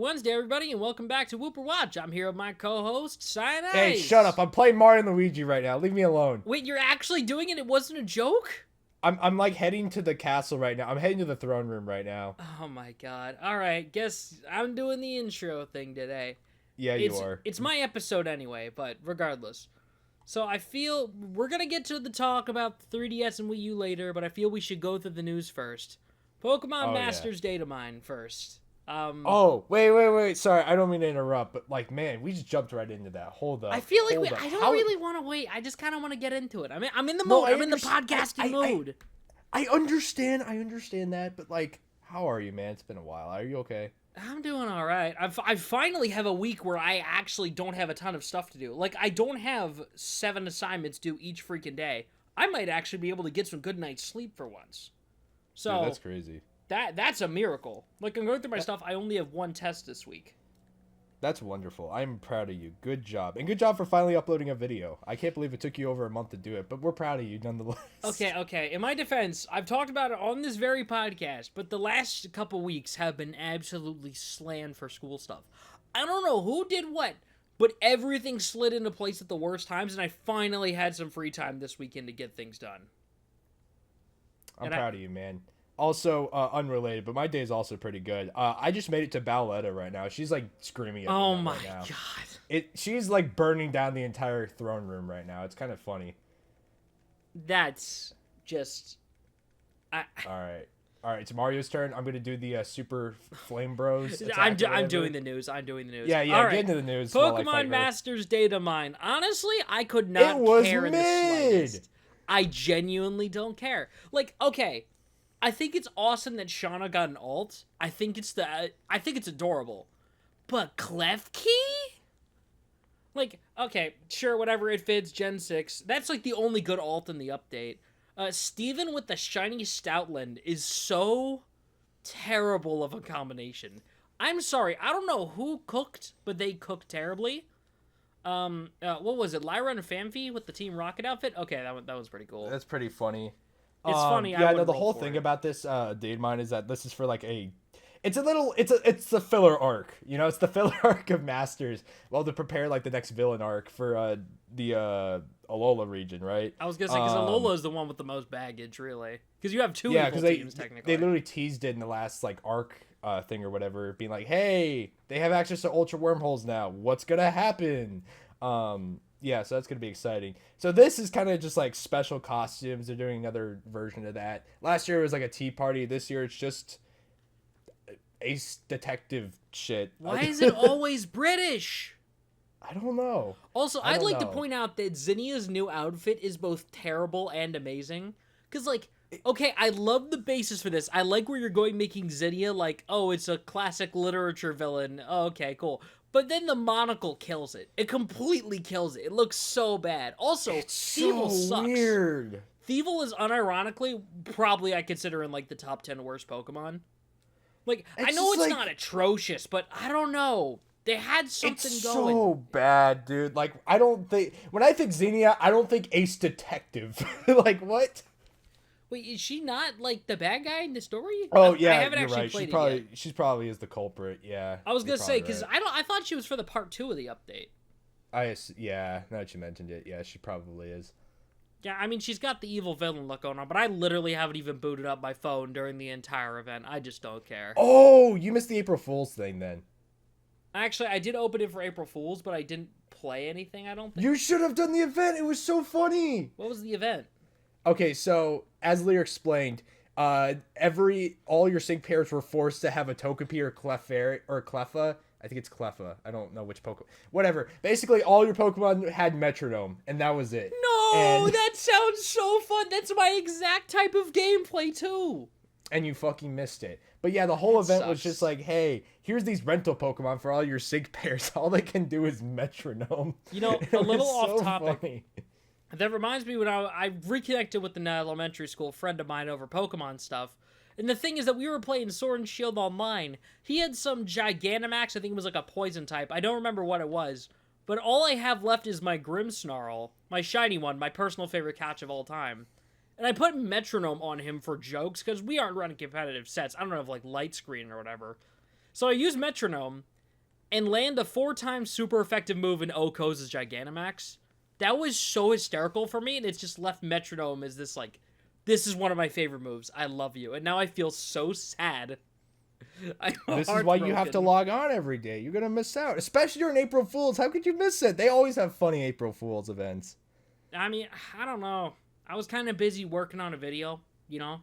Wednesday, everybody, and welcome back to Wooper Watch. I'm here with my co-host, Cyanize. Hey, shut up. I'm playing Mario and Luigi right now. Leave me alone. Wait, you're actually doing it? It wasn't a joke? I'm like heading to the castle right now. I'm heading to the throne room right now. Oh my god. Alright, guess I'm doing the intro thing today. Yeah, you are. It's my episode anyway, but regardless. So I feel we're going to get to the talk about 3DS and Wii U later, but I feel we should go through the news first. Pokemon Masters Data Mine first. Wait. Sorry, I don't mean to interrupt, but like, man, we just jumped right into that. Hold up. I feel like I don't really want to wait. I just kind of want to get into it. I'm in the mode. I'm in the podcasting mode. I understand that, but like, how are you, man? It's been a while. Are you okay? I'm doing all right. I finally have a week where I actually don't have a ton of stuff to do. Like, I don't have 7 assignments due each freaking day. I might actually be able to get some good night's sleep for once. So dude, that's crazy. That's a miracle. Like, I'm going through my stuff. I only have 1 test this week. That's wonderful. I'm proud of you. Good job. And good job for finally uploading a video. I can't believe it took you over a month to do it, but we're proud of you nonetheless. Okay. In my defense, I've talked about it on this very podcast, but the last couple weeks have been absolutely slammed for school stuff. I don't know who did what, but everything slid into place at the worst times, and I finally had some free time this weekend to get things done. I'm proud of you, man. Also, unrelated, but my day is also pretty good. I just made it to Balletta right now. She's like screaming at me oh my right now. god! She's like burning down the entire throne room right now. It's kind of funny. That's just. All right. It's Mario's turn. I'm gonna do the Super Flame Bros. I'm doing the news. Yeah. All right. Get into the news. Pokemon Masters Data Mine. Honestly, I could not care in the slightest. I genuinely don't care. Like, okay. I think it's awesome that Shauna got an alt. I think it's adorable. But Klefki? Like, okay, sure, whatever, it fits, Gen 6. That's like the only good alt in the update. Steven with the shiny Stoutland is so terrible of a combination. I'm sorry, I don't know who cooked, but they cooked terribly. What was it, Lyra and Famfi with the Team Rocket outfit? Okay, that was pretty cool. That's pretty funny. It's funny. Yeah, no. The whole thing about this data mine is that this is for like it's the filler arc. You know, it's the filler arc of Masters. Well, to prepare like the next villain arc for the Alola region, right? I was gonna say because Alola is the one with the most baggage, really. Because you have 2 evil teams technically. They literally teased it in the last like arc thing or whatever, being like, "Hey, they have access to Ultra Wormholes now. What's gonna happen?" Yeah, so that's going to be exciting. So this is kind of just like special costumes. They're doing another version of that. Last year it was like a tea party. This year it's just ace detective shit. Why is it always British? I don't know. Also, I'd like to point out that Zinnia's new outfit is both terrible and amazing. Because, like, okay, I love the basis for this. I like where you're going making Zinnia like, oh, it's a classic literature villain. Oh, okay, cool. But then the monocle kills it. It completely kills it. It looks so bad. Also, Thievul sucks. Weird. Thievul is unironically probably I consider in like the top 10 worst Pokemon. Like, I know it's not atrocious, but I don't know. They had something going. So bad, dude. Like, when I think Zinnia, I don't think Ace Detective. Like, what? Wait, is she not, like, the bad guy in the story? Oh, yeah, I haven't you're actually right. played it yet. She probably is the culprit, yeah. I was going to say, because I thought she was for the part 2 of the update. Yeah, now that you mentioned it, yeah, she probably is. Yeah, I mean, she's got the evil villain look going on, but I literally haven't even booted up my phone during the entire event. I just don't care. Oh, you missed the April Fool's thing, then. Actually, I did open it for April Fool's, but I didn't play anything, I don't think. You should have done the event. It was so funny. What was the event? Okay, so as Lear explained, all your sync pairs were forced to have a Togepi or Cleffa. I think it's Cleffa. I don't know which Pokemon. Whatever. Basically, all your Pokemon had Metronome, and that was it. No, that sounds so fun. That's my exact type of gameplay too. And you fucking missed it. But yeah, the whole event was just like, hey, here's these rental Pokemon for all your sync pairs. All they can do is Metronome. You know, a little off topic. Funny. That reminds me when I reconnected with an elementary school friend of mine over Pokemon stuff. And the thing is that we were playing Sword and Shield online. He had some Gigantamax, I think it was like a poison type. I don't remember what it was. But all I have left is my Grimmsnarl, my shiny one, my personal favorite catch of all time. And I put Metronome on him for jokes, because we aren't running competitive sets. I don't have, like, Light Screen or whatever. So I used Metronome, and land a 4-time super effective move in Oko's Gigantamax. That was so hysterical for me, and it's just left Metronome as this, like, this is one of my favorite moves. I love you. And now I feel so sad. This is why you have to log on every day. You're going to miss out, especially during April Fools. How could you miss it? They always have funny April Fools events. I mean, I don't know. I was kind of busy working on a video, you know?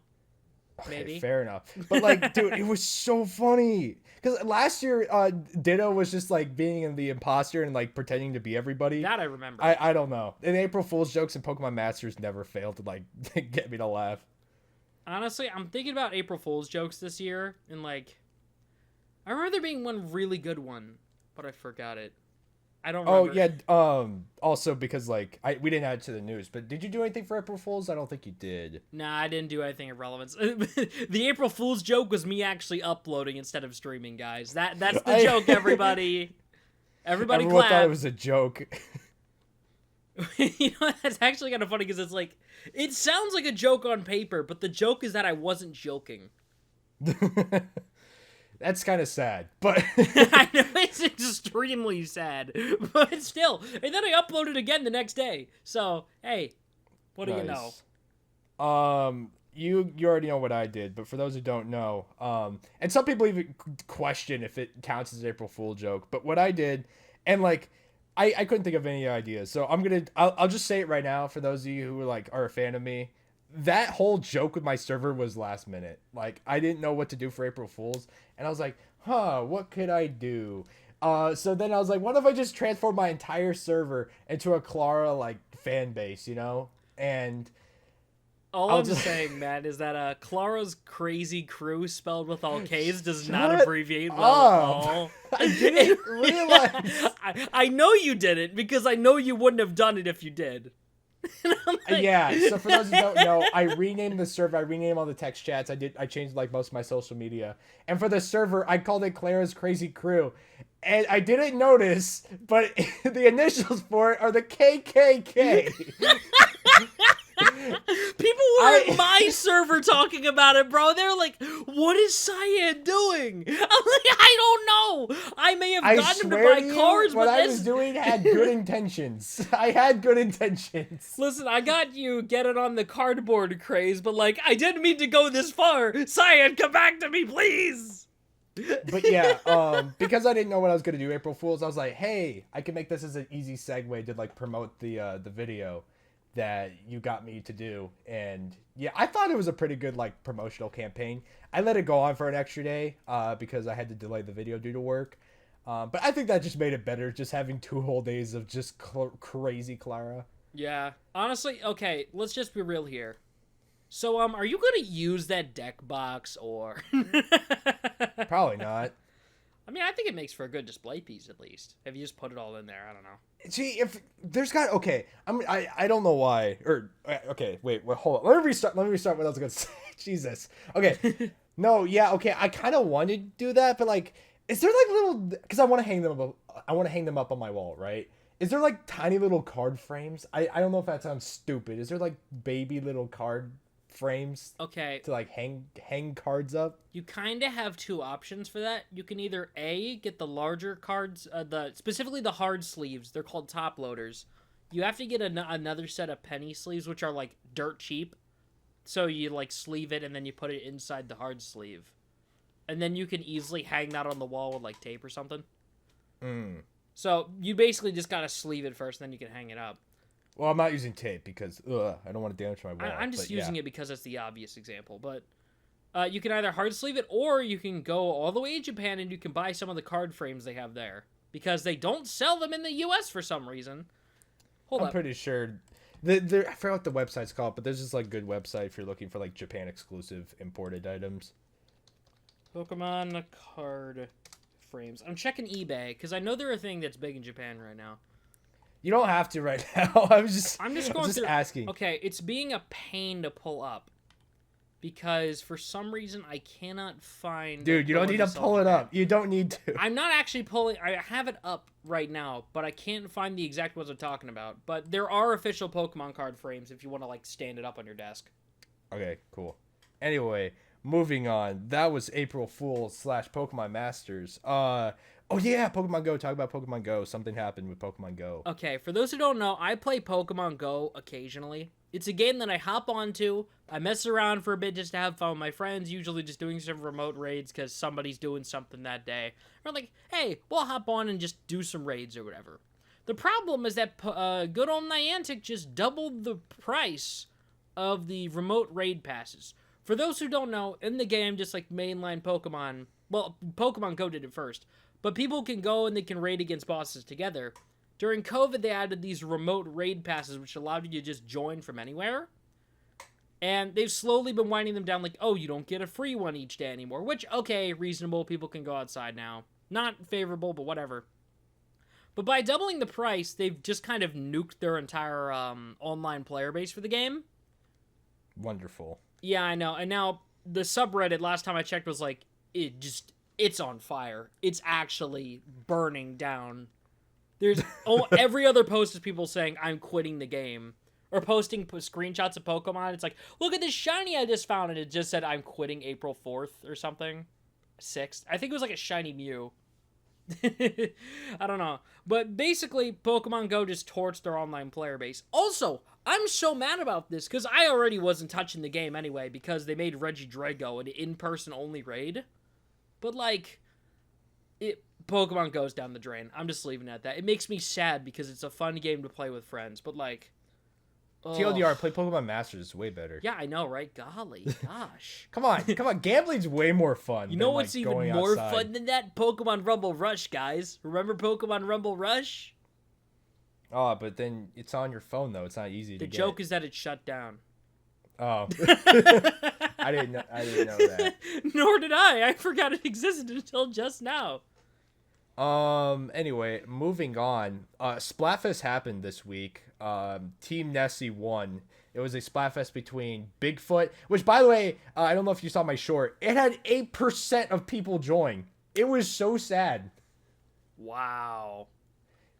Maybe. Okay, fair enough. But, like, dude, it was so funny. Because last year, Ditto was just, like, being the imposter and, like, pretending to be everybody. That I remember. I don't know. And April Fool's jokes and Pokemon Masters never failed to, like, get me to laugh. Honestly, I'm thinking about April Fool's jokes this year. And, like, I remember there being one really good one. But I forgot it. I don't remember. Oh, yeah. Also, because, like, we didn't add it to the news. But did you do anything for April Fool's? I don't think you did. Nah, I didn't do anything of relevance. The April Fool's joke was me actually uploading instead of streaming, guys. That's the joke, everybody. Everyone clap. Thought it was a joke. You know, that's actually kind of funny because it's like, it sounds like a joke on paper, but the joke is that I wasn't joking. That's kind of sad, but I know it's extremely sad, but still. And then I uploaded again the next day. So, hey, what do you know? You already know what I did, but for those who don't know, and some people even question if it counts as an April Fool joke, but what I did, and like, I couldn't think of any ideas, so I'll just say it right now for those of you who are a fan of me. That whole joke with my server was last minute. Like, I didn't know what to do for April Fools, and I was like, what could I do? So then I was like, what if I just transform my entire server into a Clara, like, fan base, you know? And all I'm saying, man, is that Clara's Crazy Crew, spelled with all K's, does not abbreviate well at all. I didn't realize. I know you didn't, because I know you wouldn't have done it if you did. Like... Yeah, so for those who don't know, I renamed the server, I renamed all the text chats, I changed like most of my social media, and for the server I called it Clara's Crazy Crew, and I didn't notice, but the initials for it are the KKK. People were in my server talking about it, bro. They're like, what is Cyan doing? I'm like, I don't know. I may have gotten him to buy cards, but what I was doing had good intentions. I had good intentions. Listen, I got you getting on the cardboard craze, but like, I didn't mean to go this far. Cyan, come back to me, please. But yeah, because I didn't know what I was gonna do April Fools, I was like, hey, I can make this as an easy segue to like promote the video that you got me to do. And yeah, I thought it was a pretty good like promotional campaign. I let it go on for an extra day because I had to delay the video due to work. But I think that just made it better, just having 2 whole days of just crazy Clara. Yeah, honestly, okay, let's just be real here. So, are you gonna use that deck box or? Probably not. I mean, I think it makes for a good display piece at least. If you just put it all in there, I don't know. See, if there's got I don't know why. Or okay, wait, hold on. Let me restart what I was gonna say. Jesus. Okay. No, yeah, okay. I kind of wanted to do that, but like, is there like little? Because I want to hang them up. I want to hang them up on my wall, right? Is there like tiny little card frames? I don't know if that sounds stupid. Is there like baby little card frames to like hang cards up? You kind of have 2 options for that. You can either A, get the larger cards, specifically the hard sleeves. They're called top loaders. You have to get another set of penny sleeves, which are like dirt cheap. So you like sleeve it and then you put it inside the hard sleeve, and then you can easily hang that on the wall with like tape or something. So you basically just gotta sleeve it first, and then you can hang it up. Well, I'm not using tape because I don't want to damage my wall. I'm just using it because it's the obvious example. But you can either hard sleeve it, or you can go all the way to Japan and you can buy some of the card frames they have there. Because they don't sell them in the US for some reason. I'm pretty sure. I forgot what the website's called, but there's this like good website if you're looking for like Japan exclusive imported items. Pokemon card frames. I'm checking eBay because I know they're a thing that's big in Japan right now. You don't have to right now. I'm just asking. Okay, it's being a pain to pull up because for some reason I cannot find. Dude, you don't need to pull it up. You don't need to. I'm not actually pulling. I have it up right now, but I can't find the exact ones I'm talking about. But there are official Pokemon card frames if you want to like stand it up on your desk. Okay, cool. Anyway, moving on. That was April Fool / Pokemon Masters. Oh yeah, Pokemon Go. Talk about Pokemon Go. Something happened with Pokemon Go. Okay, for those who don't know, I play Pokemon Go occasionally. It's a game that I hop onto. I mess around for a bit just to have fun with my friends, usually just doing some remote raids because somebody's doing something that day. We're like, hey, we'll hop on and just do some raids or whatever. The problem is that good old Niantic just doubled the price of the remote raid passes. For those who don't know, in the game, just like mainline Pokemon, well, Pokemon Go did it first, but people can go and they can raid against bosses together. During COVID, they added these remote raid passes, which allowed you to just join from anywhere. And they've slowly been winding them down, like, oh, you don't get a free one each day anymore. Which, okay, reasonable. People can go outside now. Not favorable, but whatever. But by doubling the price, they've just kind of nuked their entire online player base for the game. Wonderful. Yeah, I know. And now the subreddit, last time I checked, was like, it's on fire. It's actually burning down. There's every other post is people saying, I'm quitting the game. Or posting screenshots of Pokemon. It's like, look at this shiny I just found. And it just said, I'm quitting April 4th or something. 6th. I think it was like a shiny Mew. I don't know. But basically, Pokemon Go just torched their online player base. Also, I'm so mad about this because I already wasn't touching the game anyway because they made Regidrago an in-person only raid. But like, Pokemon goes down the drain. I'm just leaving it at that. It makes me sad because it's a fun game to play with friends. But like, TLDR, play Pokemon Masters is way better. Yeah, I know, right? Golly, gosh. Come on. Gambling's way more fun. You know what's even more fun than that? Pokemon Rumble Rush, guys. Remember Pokemon Rumble Rush? Oh, but then it's on your phone, though. It's not easy to get. The joke is that it's shut down. Oh. I didn't know that. Nor did I. I forgot it existed until just now. Anyway, moving on. Splatfest happened this week. Team Nessie won. It was a Splatfest between Bigfoot, which, by the way, I don't know if you saw my short. It had 8% of people join. It was so sad. Wow.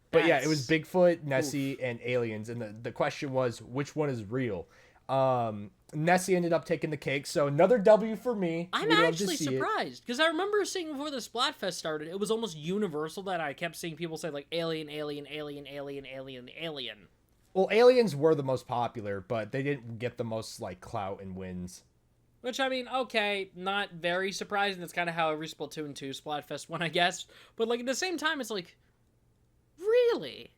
But yeah, it was Bigfoot, Nessie, and aliens. And the question was, which one is real? Nessie ended up taking the cake, so another W for me. I'm actually surprised because I remember seeing before the Splatfest started, it was almost universal that I kept seeing people say like alien, alien, alien, alien, alien, alien. Well, aliens were the most popular, but they didn't get the most like clout and wins. Which, I mean, okay, not very surprising. That's kind of how every Splatoon 2 Splatfest went, I guess. But like at the same time, it's like, really?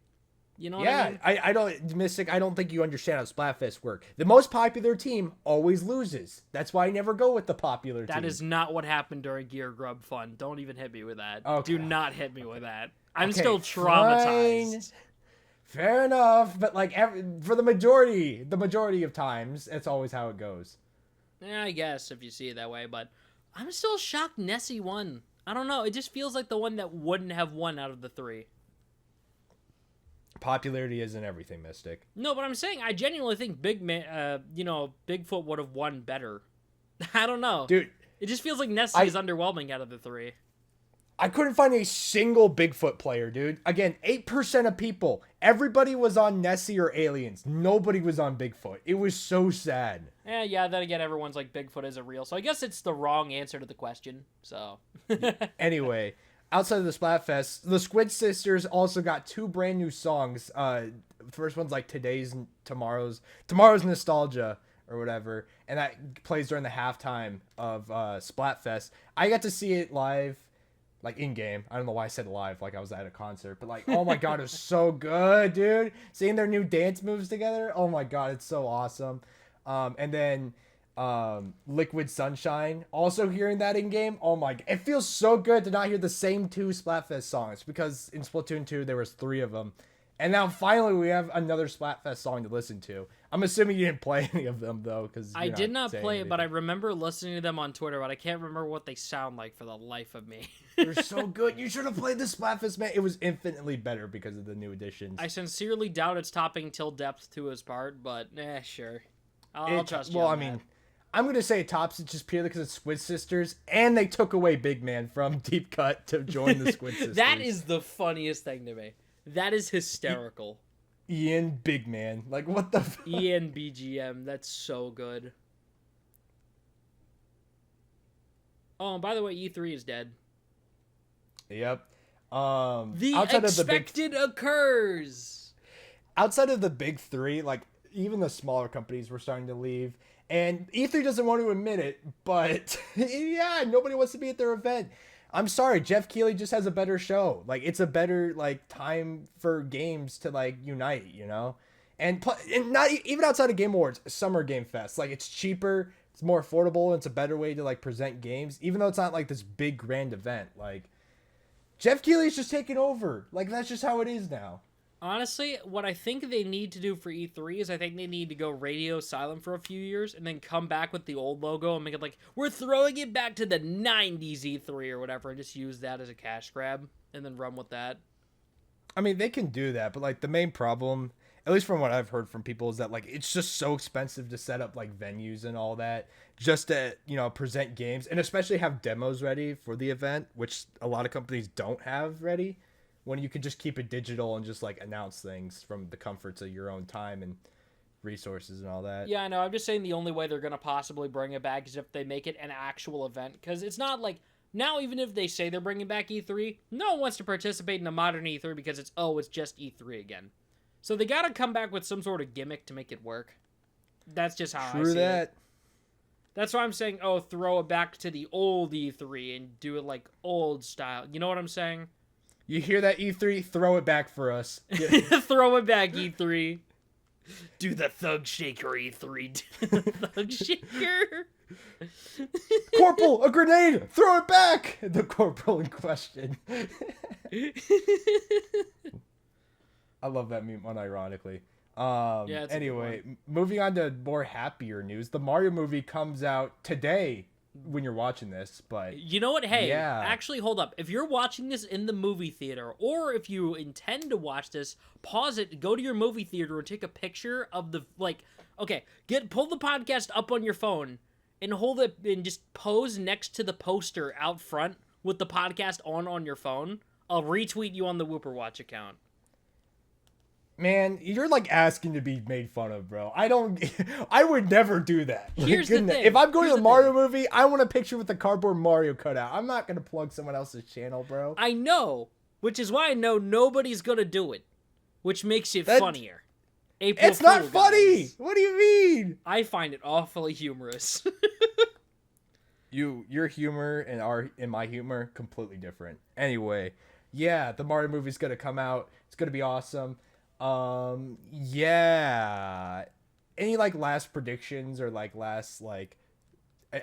You know what I mean? I don't, Mystic, I don't think you understand how Splatfest work. The most popular team always loses. That's why I never go with the popular team. That is not what happened during Gear Grub Fun. Don't even hit me with that. Okay. Do not hit me with that. I'm still traumatized. Fine. Fair enough, but like for the majority of times, it's always how it goes. Yeah, I guess if you see it that way, but I'm still shocked Nessie won. I don't know. It just feels like the one that wouldn't have won out of the three. Popularity isn't everything, Mystic. No, but I'm saying I genuinely think Bigfoot would have won better. I don't know. Dude. It just feels like Nessie is underwhelming out of the three. I couldn't find a single Bigfoot player, dude. Again, 8% of people. Everybody was on Nessie or aliens. Nobody was on Bigfoot. It was so sad. Yeah, then again, everyone's like, Bigfoot isn't real. So I guess it's the wrong answer to the question. So. Anyway, outside of the Splatfest, the Squid Sisters also got 2 brand new songs. The first one's like Today's and Tomorrow's Nostalgia or whatever. And that plays during the halftime of Splatfest. I got to see it live. Like, in-game. I don't know why I said live, like I was at a concert. But, like, oh my god, it was so good, dude. Seeing their new dance moves together, oh my god, it's so awesome. And then Liquid Sunshine, also hearing that in-game, oh my god. It feels so good to not hear the same 2 Splatfest songs. Because in Splatoon 2, there was 3 of them. And now, finally, we have another Splatfest song to listen to. I'm assuming you didn't play any of them, though. Cause I did not play it, but I remember listening to them on Twitter, but I can't remember what they sound like for the life of me. They're so good. You should have played the Splatfest, man. It was infinitely better because of the new additions. I sincerely doubt it's topping Till Depth to his part, but sure. I'll trust you. Well, I mean, I'm going to say it tops it just purely because it's Squid Sisters, and they took away Big Man from Deep Cut to join the Squid Sisters. That is the funniest thing to me. That is hysterical. Ian Big Man. Like, what the fuck? Ian BGM. That's so good. Oh, and by the way, E3 is dead. Yep. The expected occurs. Outside of the big three, like even the smaller companies were starting to leave, and E3 doesn't want to admit it, but yeah, nobody wants to be at their event. I'm sorry, Jeff Keighley just has a better show. Like it's a better like time for games to like unite, you know, and not even outside of Game Awards, Summer Game Fest. Like it's cheaper, it's more affordable, and it's a better way to like present games, even though it's not like this big grand event. Like Jeff Keighley's just taking over. Like that's just how it is now. Honestly, what I think they need to do for E3 is I think they need to go radio silent for a few years and then come back with the old logo and make it like, we're throwing it back to the 90s E3 or whatever, and just use that as a cash grab and then run with that. I mean, they can do that, but like the main problem, at least from what I've heard from people, is that like it's just so expensive to set up like venues and all that just to, you know, present games and especially have demos ready for the event, which a lot of companies don't have ready. When you could just keep it digital and just like announce things from the comforts of your own time and resources and all that. Yeah, I know. I'm just saying the only way they're going to possibly bring it back is if they make it an actual event. Because it's not like, now even if they say they're bringing back E3, no one wants to participate in a modern E3 because it's just E3 again. So they got to come back with some sort of gimmick to make it work. That's just how I see it. That's why I'm saying, throw it back to the old E3 and do it like old style. You know what I'm saying? You hear that, E3? Throw it back for us. Throw it back, E3. Do the Thug Shaker, E3. Thug Shaker. Corporal, a grenade! Throw it back! The corporal in question. I love that meme unironically. Yeah, anyway, moving on to more happier news. The Mario movie comes out today when you're watching this, but you know what? Hey, actually, hold up. If you're watching this in the movie theater, or if you intend to watch this, pause it, go to your movie theater and take a picture of the, like, okay, pull the podcast up on your phone and hold it and just pose next to the poster out front with the podcast on your phone. I'll retweet you on the Wooper Watch account. Man, you're like asking to be made fun of, bro. I would never do that. Here's the thing. If I'm going to a Mario movie, I want a picture with the cardboard Mario cutout. I'm not going to plug someone else's channel, bro. I know, which is why I know nobody's going to do it, which makes it funnier. It's not funny. Guys. What do you mean? I find it awfully humorous. Your humor and my humor, completely different. Anyway, yeah, the Mario movie's going to come out. It's going to be awesome. Yeah. Any like last predictions or like last like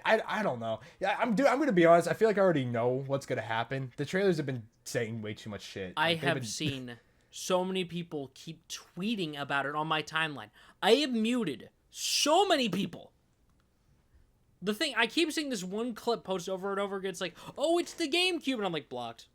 I don't know. Yeah, I'm gonna be honest. I feel like I already know what's gonna happen. The trailers have been saying way too much shit. I have seen so many people keep tweeting about it on my timeline. I have muted so many people. The thing, I keep seeing this one clip post over and over again. It's like, oh, it's the GameCube, and I'm like, blocked.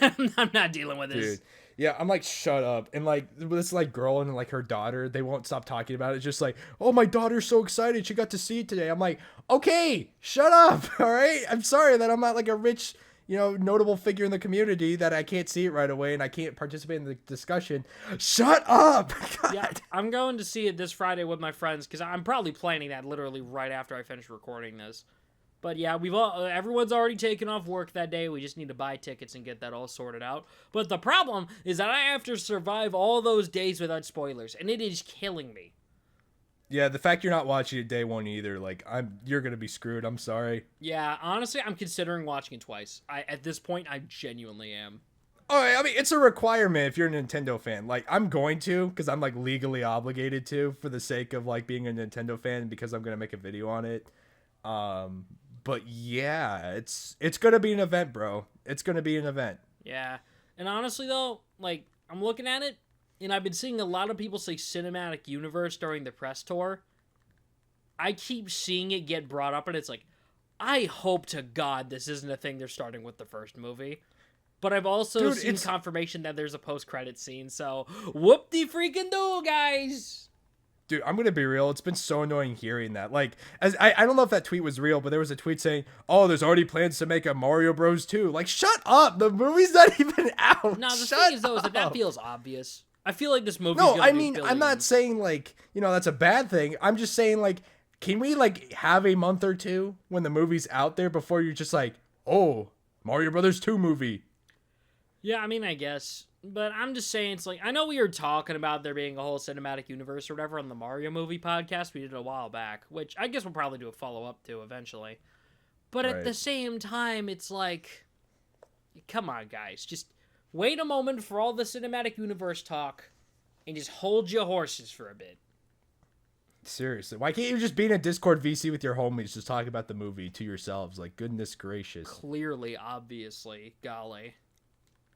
I'm not dealing with this. Dude. Yeah, I'm like, shut up. And like this like girl and like her daughter, they won't stop talking about it. It's just like, oh, my daughter's so excited she got to see it today. I'm like, okay, shut up. All right. I'm sorry that I'm not like a rich, you know, notable figure in the community that I can't see it right away and I can't participate in the discussion. Shut up. God. Yeah, I'm going to see it this Friday with my friends because I'm probably planning that literally right after I finish recording this. But yeah, everyone's already taken off work that day. We just need to buy tickets and get that all sorted out. But the problem is that I have to survive all those days without spoilers, and it is killing me. Yeah, the fact you're not watching it day one either, like you're gonna be screwed. I'm sorry. Yeah, honestly, I'm considering watching it twice. At this point, I genuinely am. Oh, I mean, it's a requirement if you're a Nintendo fan. Like, I'm going to, because I'm like legally obligated to, for the sake of like being a Nintendo fan, because I'm gonna make a video on it. But yeah, it's gonna be an event, bro. It's gonna be an event. Yeah, and honestly though, like I'm looking at it, and I've been seeing a lot of people say cinematic universe during the press tour. I keep seeing it get brought up, and it's like, I hope to God this isn't a thing they're starting with the first movie. But I've also seen confirmation that there's a post-credit scene, so whoop-de-freaking-do, guys! Dude, I'm going to be real. It's been so annoying hearing that. Like, I don't know if that tweet was real, but there was a tweet saying, oh, there's already plans to make a Mario Bros. 2. Like, shut up. The movie's not even out. No, the thing is, though, is that feels obvious. I feel like this movie I'm not saying, like, you know, that's a bad thing. I'm just saying, like, can we, like, have a month or two when the movie's out there before you're just like, oh, Mario Brothers 2 movie? Yeah, I mean, I guess. But I'm just saying, it's like, I know we were talking about there being a whole cinematic universe or whatever on the Mario movie podcast we did a while back, which I guess we'll probably do a follow-up to eventually. But at the same time, it's like, come on, guys. Just wait a moment for all the cinematic universe talk and just hold your horses for a bit. Seriously, why can't you just be in a Discord VC with your homies just talking about the movie to yourselves? Like, goodness gracious. Clearly, obviously, golly.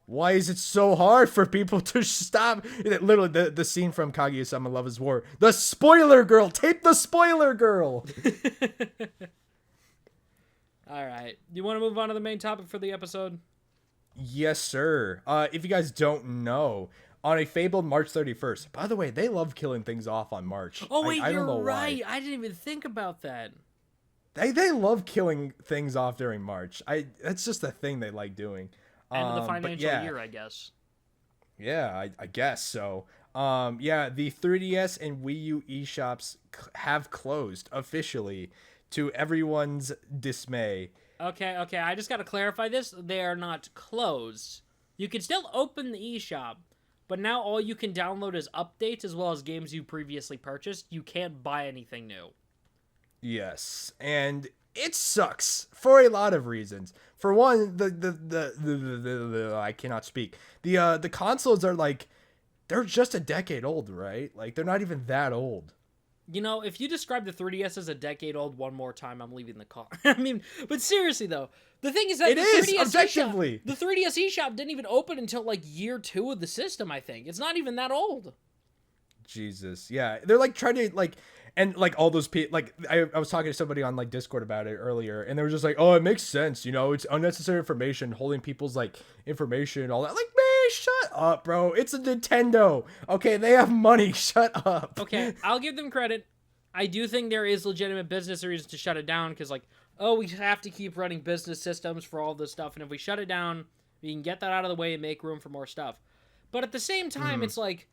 Why is it so hard for people to stop? Literally, the scene from Kaguya-sama Love is War. The spoiler girl! Tape the spoiler girl! Alright. You want to move on to the main topic for the episode? Yes, sir. If you guys don't know, on a fabled March 31st. By the way, they love killing things off on March. Oh, wait, I don't know you're right. why. I didn't even think about that. They love killing things off during March. That's just a thing they like doing. End of the financial year, I guess. Yeah, I guess so. Yeah, the 3DS and Wii U eShops have closed officially to everyone's dismay. Okay, I just got to clarify this. They are not closed. You can still open the eShop, but now all you can download is updates as well as games you previously purchased. You can't buy anything new. Yes, and it sucks for a lot of reasons. For one, the I cannot speak. The consoles are like, they're just a decade old, right? Like, they're not even that old. You know, if you describe the 3DS as a decade old one more time, I'm leaving the car. I mean, but seriously though, the thing is that it is objectively the 3DS eShop didn't even open until like year 2 of the system. I think it's not even that old. Jesus, yeah, they're like trying to like. And, like, all those people, like, I was talking to somebody on, like, Discord about it earlier, and they were just like, oh, it makes sense, you know, it's unnecessary information, holding people's, like, information and all that. Like, man, shut up, bro. It's a Nintendo. Okay, they have money. Shut up. Okay, I'll give them credit. I do think there is legitimate business reasons to shut it down, because, like, oh, we have to keep running business systems for all this stuff, and if we shut it down, we can get that out of the way and make room for more stuff. But at the same time, it's like,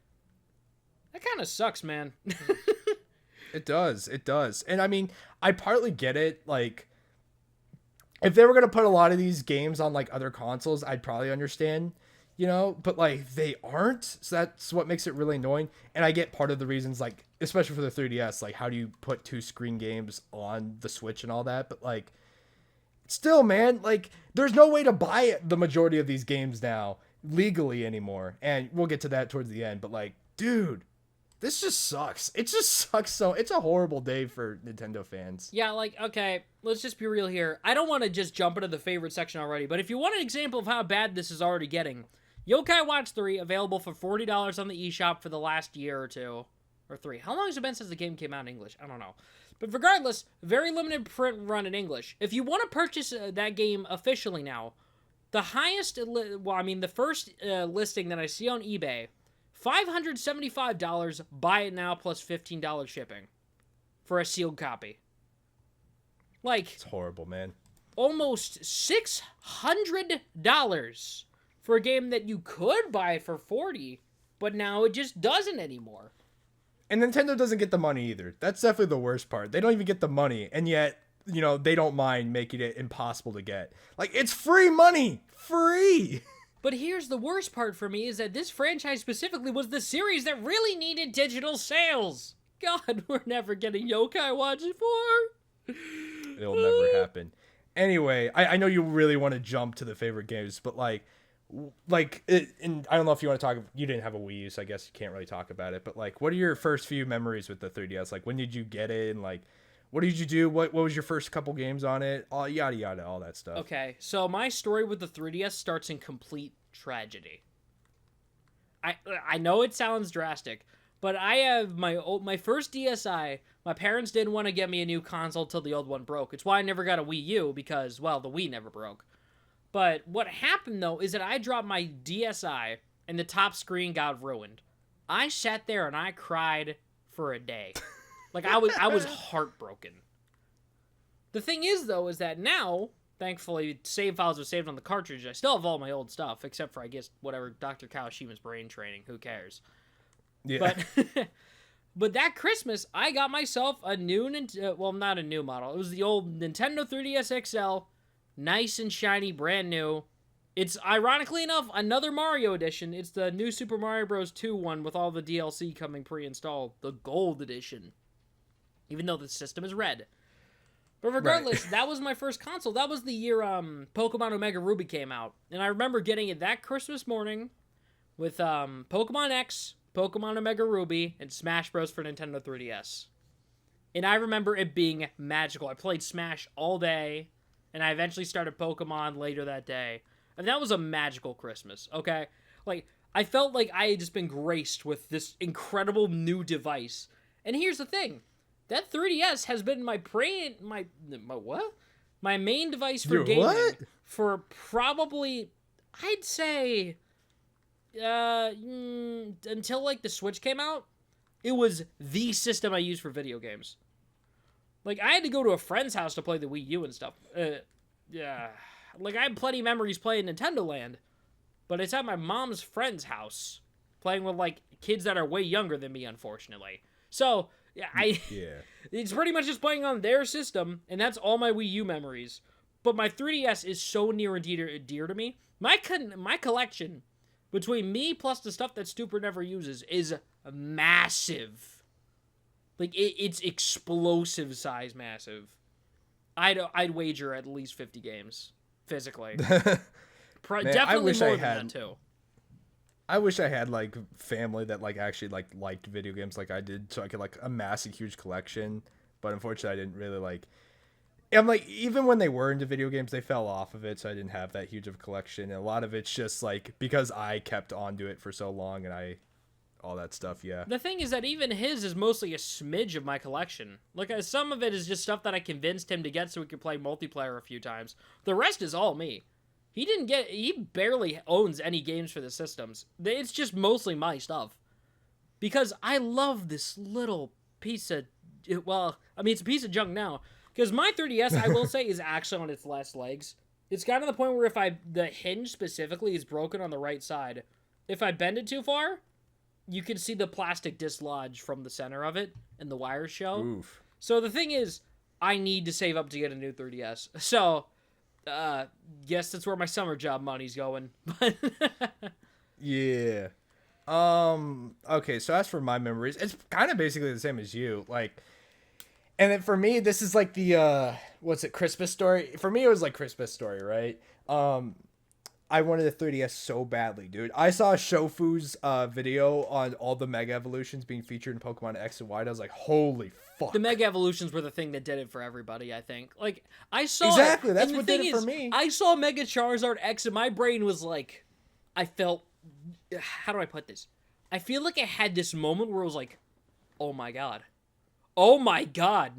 that kind of sucks, man. It does. And I mean, I partly get it. Like, if they were going to put a lot of these games on, like, other consoles, I'd probably understand, you know? But, like, they aren't. So that's what makes it really annoying. And I get part of the reasons, like, especially for the 3DS, like, how do you put 2 screen games on the Switch and all that? But, like, still, man, like, there's no way to buy the majority of these games now legally anymore. And we'll get to that towards the end. But, like, dude. This just sucks. It just sucks. So it's a horrible day for Nintendo fans. Yeah, like, okay, let's just be real here. I don't want to just jump into the favorite section already, but if you want an example of how bad this is already getting, Yokai Watch 3, available for $40 on the eShop for the last year or 2. Or 3. How long has it been since the game came out in English? I don't know. But regardless, very limited print run in English. If you want to purchase that game officially now, the highest, the first listing that I see on eBay, $575, buy it now plus $15 shipping for a sealed copy. Like, it's horrible, man. Almost $600 for a game that you could buy for $40, but now it just doesn't anymore. And Nintendo doesn't get the money either. That's definitely the worst part. They don't even get the money, and yet, you know, they don't mind making it impossible to get. Like, it's free money! Free! But here's the worst part for me, is that this franchise specifically was the series that really needed digital sales. God, we're never getting Yokai Watch 4. It'll never happen. Anyway, I know you really want to jump to the favorite games, but and I don't know if you want to talk, you didn't have a Wii U, so I guess you can't really talk about it, but, like, what are your first few memories with the 3DS? Like, when did you get it, and, like, what did you do? What was your first couple games on it? All yada yada, all that stuff. Okay, so my story with the 3DS starts in complete tragedy. I know it sounds drastic, but I have my first DSi. My parents didn't want to get me a new console till the old one broke. It's why I never got a Wii U, because, well, the Wii never broke. But what happened, though, is that I dropped my DSi and the top screen got ruined. I sat there and I cried for a day. Like, I was heartbroken. The thing is, though, is that now, thankfully, save files are saved on the cartridge. I still have all my old stuff, except for, I guess, whatever, Dr. Kawashima's brain training. Who cares? Yeah. But that Christmas, I got myself a new, well, not a new model. It was the old Nintendo 3DS XL, nice and shiny, brand new. It's, ironically enough, another Mario edition. It's the new Super Mario Bros. 2 one with all the DLC coming pre-installed. The Gold edition. Even though the system is red. But regardless, that was my first console. That was the year Pokemon Omega Ruby came out. And I remember getting it that Christmas morning with Pokemon X, Pokemon Omega Ruby, and Smash Bros. For Nintendo 3DS. And I remember it being magical. I played Smash all day, and I eventually started Pokemon later that day. And that was a magical Christmas, okay? Like, I felt like I had just been graced with this incredible new device. And here's the thing. That 3DS has been my main device for gaming for probably, I'd say, until, like, the Switch came out. It was the system I used for video games. Like, I had to go to a friend's house to play the Wii U and stuff. Yeah. Like, I have plenty of memories playing Nintendo Land, but it's at my mom's friend's house, playing with, like, kids that are way younger than me, unfortunately. So, yeah, it's pretty much just playing on their system, and that's all my Wii U memories. But my 3DS is so near and dear to me. My collection, between me plus the stuff that Stupid never uses, is massive. Like, it's explosive size massive. I'd wager at least 50 games. Physically. Man, definitely more than that, too. I wish I had, like, family that, like, actually, like, liked video games like I did, so I could, like, amass a huge collection. But unfortunately, I didn't really, like... I'm like, even when they were into video games, they fell off of it, so I didn't have that huge of a collection. And a lot of it's just, like, because I kept onto it for so long, and all that stuff, yeah. The thing is that even his is mostly a smidge of my collection. Like, some of it is just stuff that I convinced him to get so we could play multiplayer a few times. The rest is all me. He barely owns any games for the systems. It's just mostly my stuff. Because I love this little piece of, well, I mean, it's a piece of junk now. Because my 3DS, I will say, is actually on its last legs. It's gotten to the point where the hinge specifically is broken on the right side. If I bend it too far, you can see the plastic dislodge from the center of it, and the wires show. Oof. So the thing is, I need to save up to get a new 3DS. So, guess that's where my summer job money's going. Yeah. Okay, so as for my memories, it's kind of basically the same as you. Like, and then for me, this is like the, Christmas Story? For me, it was like Christmas Story, right? I wanted a 3DS so badly, dude. I saw Shofu's video on all the Mega Evolutions being featured in Pokemon X and Y. And I was like, holy fuck. The Mega Evolutions were the thing that did it for everybody, I think. Like, I saw Exactly, that's what did it for me. I saw Mega Charizard X and my brain was like, I felt, how do I put this? I feel like I had this moment where it was like, oh my god. Oh my god.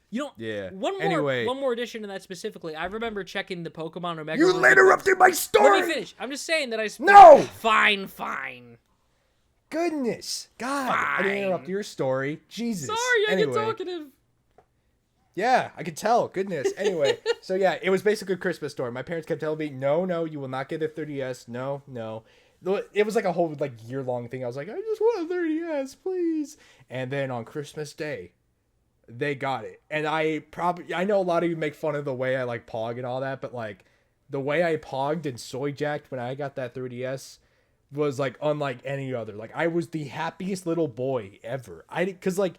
You know, yeah. One more addition to that specifically. I remember checking the Pokemon Omega. You interrupted my story. Let me finish. I'm just saying that I. No. Fine. Goodness, God! Fine. I didn't interrupt your story. Jesus. Sorry, I get talkative. Yeah, I could tell. Goodness. Anyway, so yeah, it was basically a Christmas Story. My parents kept telling me, no, you will not get a 3DS. No. It was like a whole like year-long thing. I was like, I just want a 3DS, please. And then on Christmas Day, they got it. And I know a lot of you make fun of the way I like pog and all that, but like the way I pogged and soy jacked when I got that 3DS was like unlike any other. Like I was the happiest little boy ever. Cause like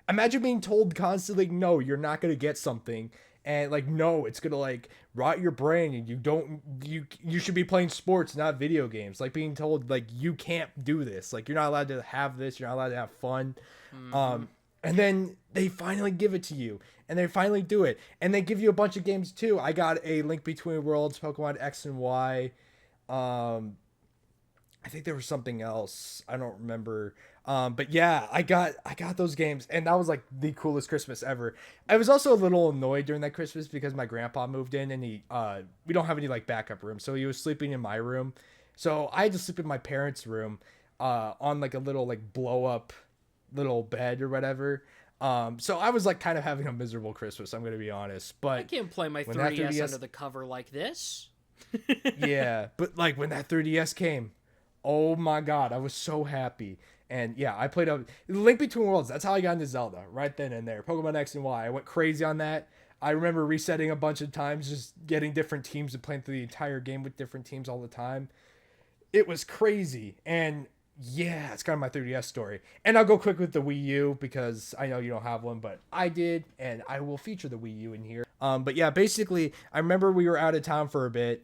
imagine being told constantly, no, you're not gonna get something, and like no, it's gonna like rot your brain, and you should be playing sports, not video games. Like being told like you can't do this, like you're not allowed to have this, you're not allowed to have fun. Mm-hmm. And then they finally give it to you, and they finally do it, and they give you a bunch of games too. I got a Link Between Worlds, Pokemon X and Y. I think there was something else. I don't remember. But yeah, I got those games, and that was like the coolest Christmas ever. I was also a little annoyed during that Christmas because my grandpa moved in, and we don't have any like backup room, so he was sleeping in my room. So I had to sleep in my parents' room, on like a little like blow up little bed or whatever. So I was like kind of having a miserable Christmas, I'm gonna be honest. But I can't play my 3DS under the cover like this. Yeah, but like when that 3DS came, oh my god, I was so happy. And yeah, I played a Link Between Worlds. That's how I got into Zelda, right then and there. Pokemon X and Y. I went crazy on that. I remember resetting a bunch of times, just getting different teams and playing through the entire game with different teams all the time. It was crazy. And yeah, it's kind of my 3DS story. And I'll go quick with the Wii U because I know you don't have one, but I did, and I will feature the Wii U in here. But yeah, basically, I remember we were out of town for a bit.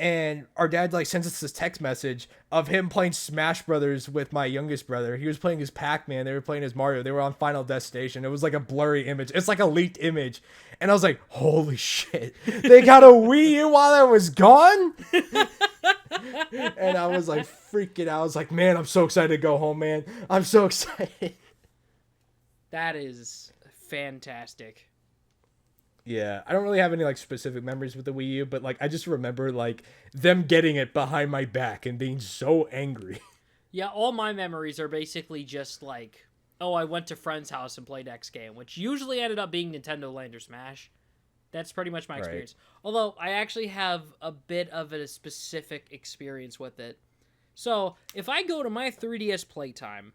And our dad like sends us this text message of him playing Smash Brothers with my youngest brother. He was playing his Pac-Man. They were playing his Mario. They were on Final Destination. It was like a blurry image. It's like a leaked image. And I was like, holy shit. They got a Wii U while I was gone? And I was like freaking out. I was like, man, I'm so excited to go home, man. I'm so excited. That is fantastic. Yeah, I don't really have any like specific memories with the Wii U, but like I just remember like them getting it behind my back and being so angry. Yeah, all my memories are basically just like, oh, I went to friend's house and played X game, which usually ended up being Nintendo Land or Smash. That's pretty much my experience. Right. Although I actually have a bit of a specific experience with it. So if I go to my 3DS playtime,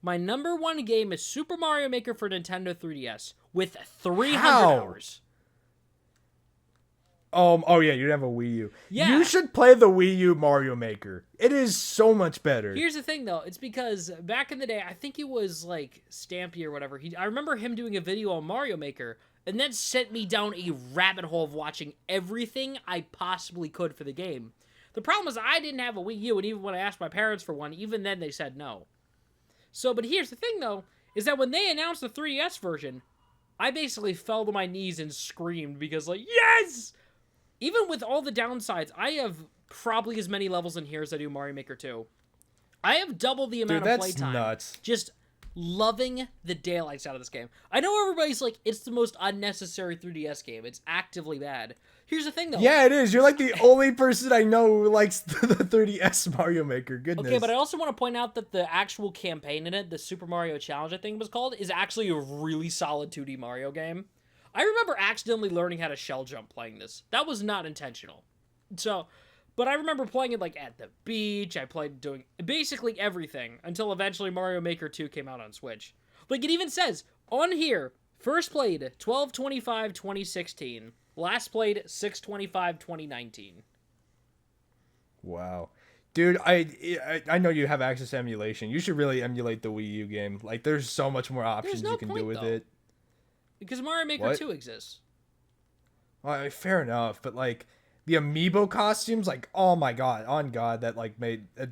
my number one game is Super Mario Maker for Nintendo 3DS with 300 hours. Oh yeah, you have a Wii U. Yeah. You should play the Wii U Mario Maker. It is so much better. Here's the thing, though. It's because back in the day, I think it was like Stampy or whatever. I remember him doing a video on Mario Maker, and that sent me down a rabbit hole of watching everything I possibly could for the game. The problem is I didn't have a Wii U, and even when I asked my parents for one, even then they said no. So, but here's the thing, though, is that when they announced the 3DS version, I basically fell to my knees and screamed because, like, yes! Even with all the downsides, I have probably as many levels in here as I do Mario Maker 2. I have double the amount of playtime. Nuts. Just loving the daylights out of this game. I know everybody's like, it's the most unnecessary 3DS game. It's actively bad. Here's the thing, though. Yeah, it is. You're like the only person I know who likes the 3DS Mario Maker. Goodness. Okay, but I also want to point out that the actual campaign in it, the Super Mario Challenge, I think it was called, is actually a really solid 2D Mario game. I remember accidentally learning how to shell jump playing this. That was not intentional. So, but I remember playing it like at the beach. I played doing basically everything until eventually Mario Maker 2 came out on Switch. Like it even says on here, first played 12/25/2016. Last played 6/25/2019. Wow. Dude, I know you have access to emulation. You should really emulate the Wii U game. Like, there's so much more options you can do with it. Because Mario Maker 2 exists. Well, fair enough, but like the amiibo costumes, like oh my god, on God, that like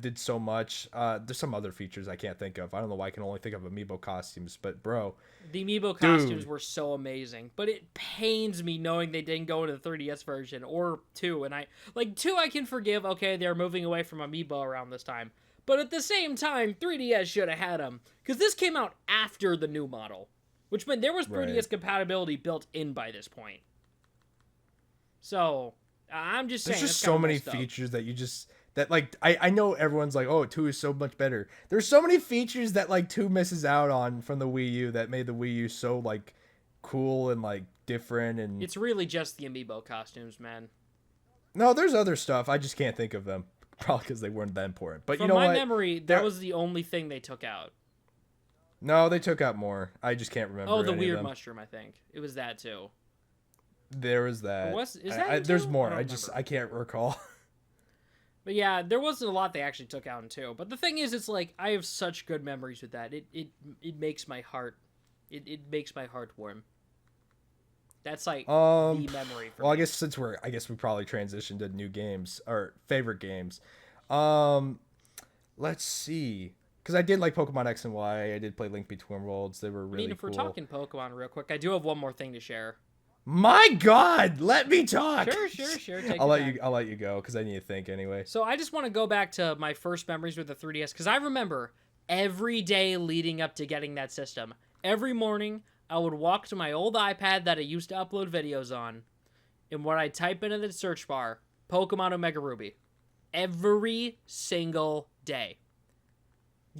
did so much. There's some other features I can't think of. I don't know why I can only think of amiibo costumes, but bro, the amiibo costumes were so amazing. But it pains me knowing they didn't go into the 3DS version or 2, and 2 I can forgive. Okay, they're moving away from amiibo around this time, but at the same time, 3DS should have had them because this came out after the new model. Which meant there was 3DS compatibility built in by this point. So, I'm just saying. There's just so many features that you just... That, like, I know everyone's like, oh, 2 is so much better. There's so many features that, like, 2 misses out on from the Wii U that made the Wii U so, like, cool and, like, different. And it's really just the amiibo costumes, man. No, there's other stuff. I just can't think of them. Probably because they weren't that important. But from you know what? From my memory, that was the only thing they took out. No, they took out more. I just can't remember. Oh, the weird mushroom, I think. It was that, too. There was that. Is that there's more. I can't recall. But yeah, there wasn't a lot they actually took out in 2. But the thing is, it's like, I have such good memories with that. It makes my heart... It makes my heart warm. That's like the memory for me. I guess since we probably transitioned to new games, or favorite games. Let's see. Because I did like Pokemon X and Y. I did play Link Between Worlds. They were really cool. If we're talking Pokemon real quick, I do have one more thing to share. My God, let me talk. Sure. I'll let you go because I need to think anyway. So I just want to go back to my first memories with the 3DS because I remember every day leading up to getting that system. Every morning, I would walk to my old iPad that I used to upload videos on, and when I type into the search bar, Pokemon Omega Ruby. Every single day.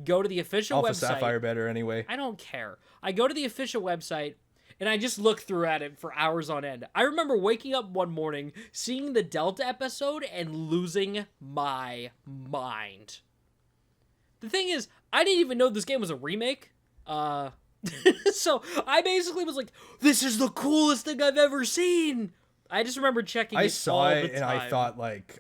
Go to the official Alpha website. Sapphire better anyway. I don't care. I go to the official website, and I just look through at it for hours on end. I remember waking up one morning, seeing the Delta episode, and losing my mind. The thing is, I didn't even know this game was a remake. So I basically was like, this is the coolest thing I've ever seen. I just remember checking it all the time. I saw it and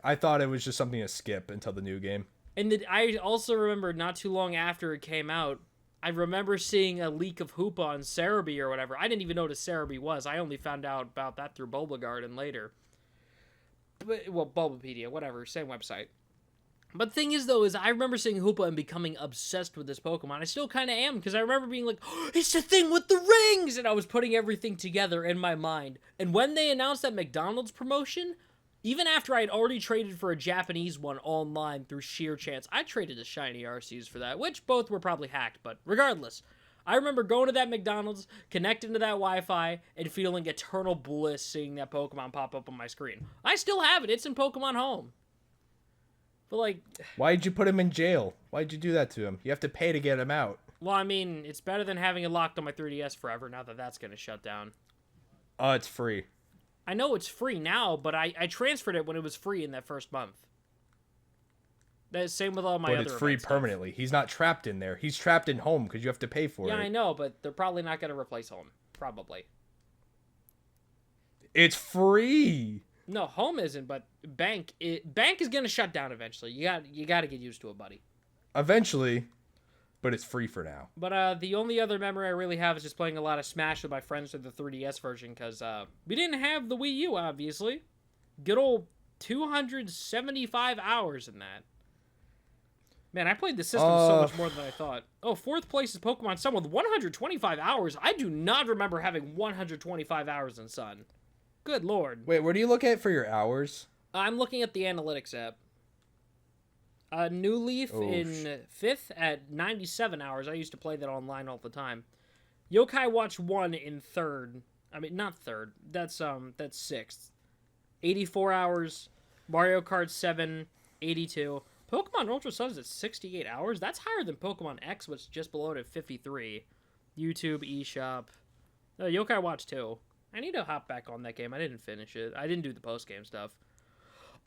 I thought it was just something to skip until the new game. And I also remember not too long after it came out, I remember seeing a leak of Hoopa on Cerebi or whatever. I didn't even know what a Cerebi was. I only found out about that through Bulbagarden later. Well, Bulbapedia, whatever, same website. But the thing is, though, is I remember seeing Hoopa and becoming obsessed with this Pokemon. I still kind of am, because I remember being like, oh, it's the thing with the rings! And I was putting everything together in my mind. And when they announced that McDonald's promotion, even after I had already traded for a Japanese one online through sheer chance, I traded the shiny RCs for that, which both were probably hacked, but regardless. I remember going to that McDonald's, connecting to that Wi-Fi, and feeling eternal bliss seeing that Pokemon pop up on my screen. I still have it. It's in Pokemon Home. But, like... Why'd you put him in jail? Why'd you do that to him? You have to pay to get him out. Well, I mean, it's better than having it locked on my 3DS forever now that that's going to shut down. It's free. I know it's free now, but I transferred it when it was free in that first month. That's same with all my other But it's free permanently. He's not trapped in there. He's trapped in Home because you have to pay for it. Yeah, I know, but they're probably not going to replace Home. Probably. It's free. No, Home isn't, but Bank is going to shut down eventually. You got to get used to it, buddy. Eventually, but it's free for now. But the only other memory I really have is just playing a lot of Smash with my friends with the 3DS version, because we didn't have the Wii U, obviously. Good old 275 hours in that. Man, I played the system so much more than I thought. Oh, fourth place is Pokemon Sun with 125 hours. I do not remember having 125 hours in Sun. Good lord. Wait, where do you look at for your hours? I'm looking at the analytics app. New Leaf in 5th at 97 hours. I used to play that online all the time. Yokai Watch 1 in 3rd. I mean, not 3rd. That's 6th. 84 hours. Mario Kart 7, 82. Pokemon Ultra Sun is at 68 hours. That's higher than Pokemon X, which is just below it at 53. YouTube, eShop. Yokai Watch 2. I need to hop back on that game. I didn't finish it. I didn't do the post-game stuff.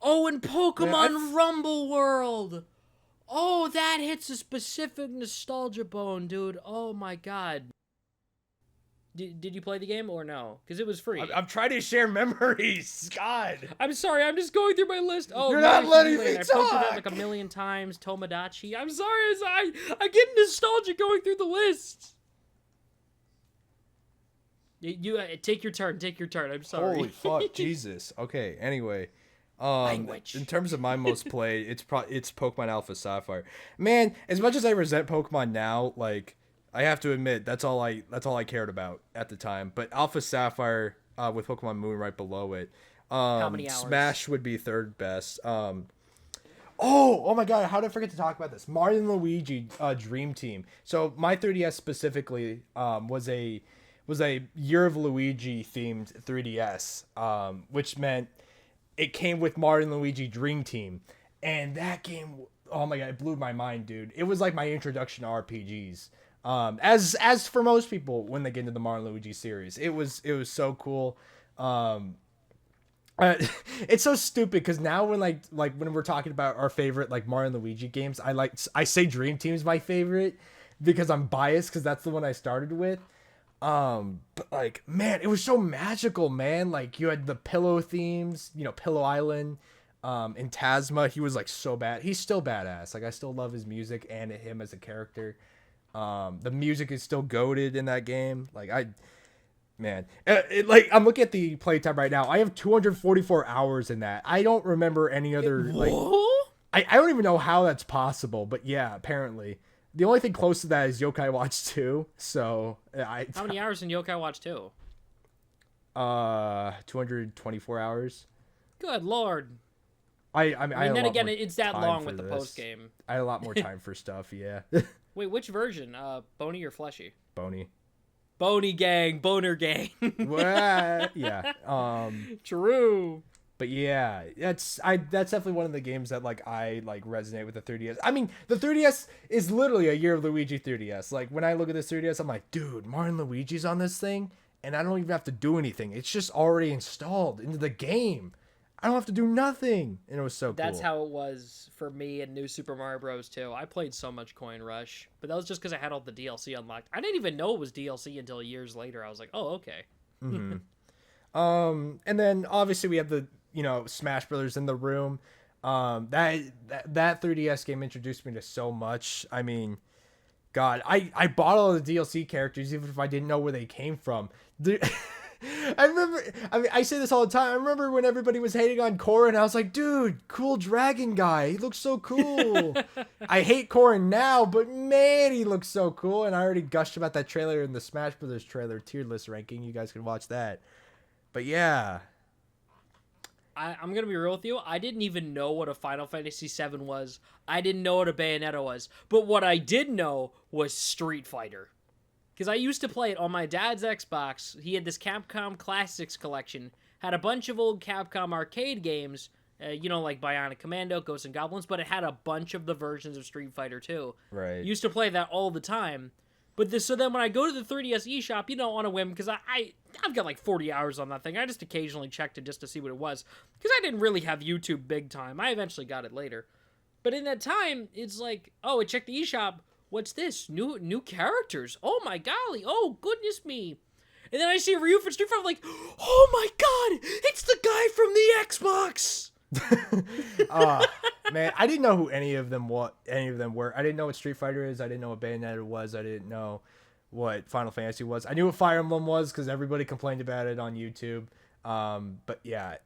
Oh, and Pokemon Rumble World! Oh, that hits a specific nostalgia bone, dude. Oh my god. Did you play the game or no? Because it was free. I'm trying to share memories. God. I'm sorry. I'm just going through my list. Oh, you're not letting me I've talk. posted that like a million times. Tomodachi. I'm sorry. I get nostalgia going through the list. You take your turn. Take your turn. I'm sorry. Holy fuck, Jesus. Okay. Anyway, Language. In terms of my most played, it's Pokemon Alpha Sapphire. Man, as much as I resent Pokemon now, like I have to admit that's all I cared about at the time. But Alpha Sapphire with Pokemon Moon right below it. How many hours? Smash would be third best. Oh my god, how did I forget to talk about this? Mario and Luigi Dream Team. So my 3DS specifically was a Year of Luigi themed 3DS, which meant it came with Mario and Luigi Dream Team. And that game, oh my god, it blew my mind, dude. It was like my introduction to RPGs. As for most people when they get into the Mario and Luigi series, it was so cool. It's so stupid because now when like when we're talking about our favorite like Mario and Luigi games, I say Dream Team's my favorite because I'm biased because that's the one I started with. But like, man, it was so magical, man. Like you had the pillow themes, Pillow Island, in Tasma, he was like so bad. He's still badass. Like I still love his music and him as a character. The music is still goated in that game. Like I'm looking at the playtime right now. I have 244 hours in that. I don't remember any other I don't even know how that's possible, but yeah, apparently. The only thing close to that is Yokai Watch 2. So how many hours in Yokai Watch 2? 224 hours. Good lord. I mean then again, it's that long with the post game. I had a lot more time for stuff, yeah. Wait, which version? Bony or fleshy? Bony. Bony gang, boner gang. Yeah. True. But yeah, that's definitely one of the games that I resonate with the 3DS. I mean, the 3DS is literally a Year of Luigi 3DS. Like when I look at this 3DS, I'm like, dude, Mario and Luigi's on this thing, and I don't even have to do anything. It's just already installed into the game. I don't have to do nothing. And it was so cool. That's how it was for me in New Super Mario Bros. 2. I played so much Coin Rush, but that was just because I had all the DLC unlocked. I didn't even know it was DLC until years later. I was like, oh, okay. Mm-hmm. And then obviously we have the, Smash Brothers in the room. That 3DS game introduced me to so much. I mean, God, I bought all the DLC characters even if I didn't know where they came from. I say this all the time. I remember when everybody was hating on Corrin, and I was like, dude, cool dragon guy. He looks so cool. I hate Corrin now, but man, he looks so cool. And I already gushed about that trailer in the Smash Brothers trailer tier list ranking. You guys can watch that. But yeah. I'm going to be real with you. I didn't even know what a Final Fantasy VII was. I didn't know what a Bayonetta was. But what I did know was Street Fighter. Because I used to play it on my dad's Xbox. He had this Capcom Classics collection. Had a bunch of old Capcom arcade games. Like Bionic Commando, Ghosts and Goblins. But it had a bunch of the versions of Street Fighter 2. Right. Used to play that all the time. But so then when I go to the 3DS eShop, on a whim, because I've got like 40 hours on that thing. I just occasionally checked it just to see what it was. Because I didn't really have YouTube big time. I eventually got it later. But in that time, it's like, oh, I checked the eShop. What's this? New characters. Oh my golly. Oh, goodness me. And then I see a review for Street Fighter. I'm like, oh my god, it's the guy from the Xbox. Man, I didn't know who any of them were. I didn't know what Street Fighter is. I didn't know what Bayonetta was. I didn't know what Final Fantasy was. I knew what Fire Emblem was because everybody complained about it on YouTube. But yeah,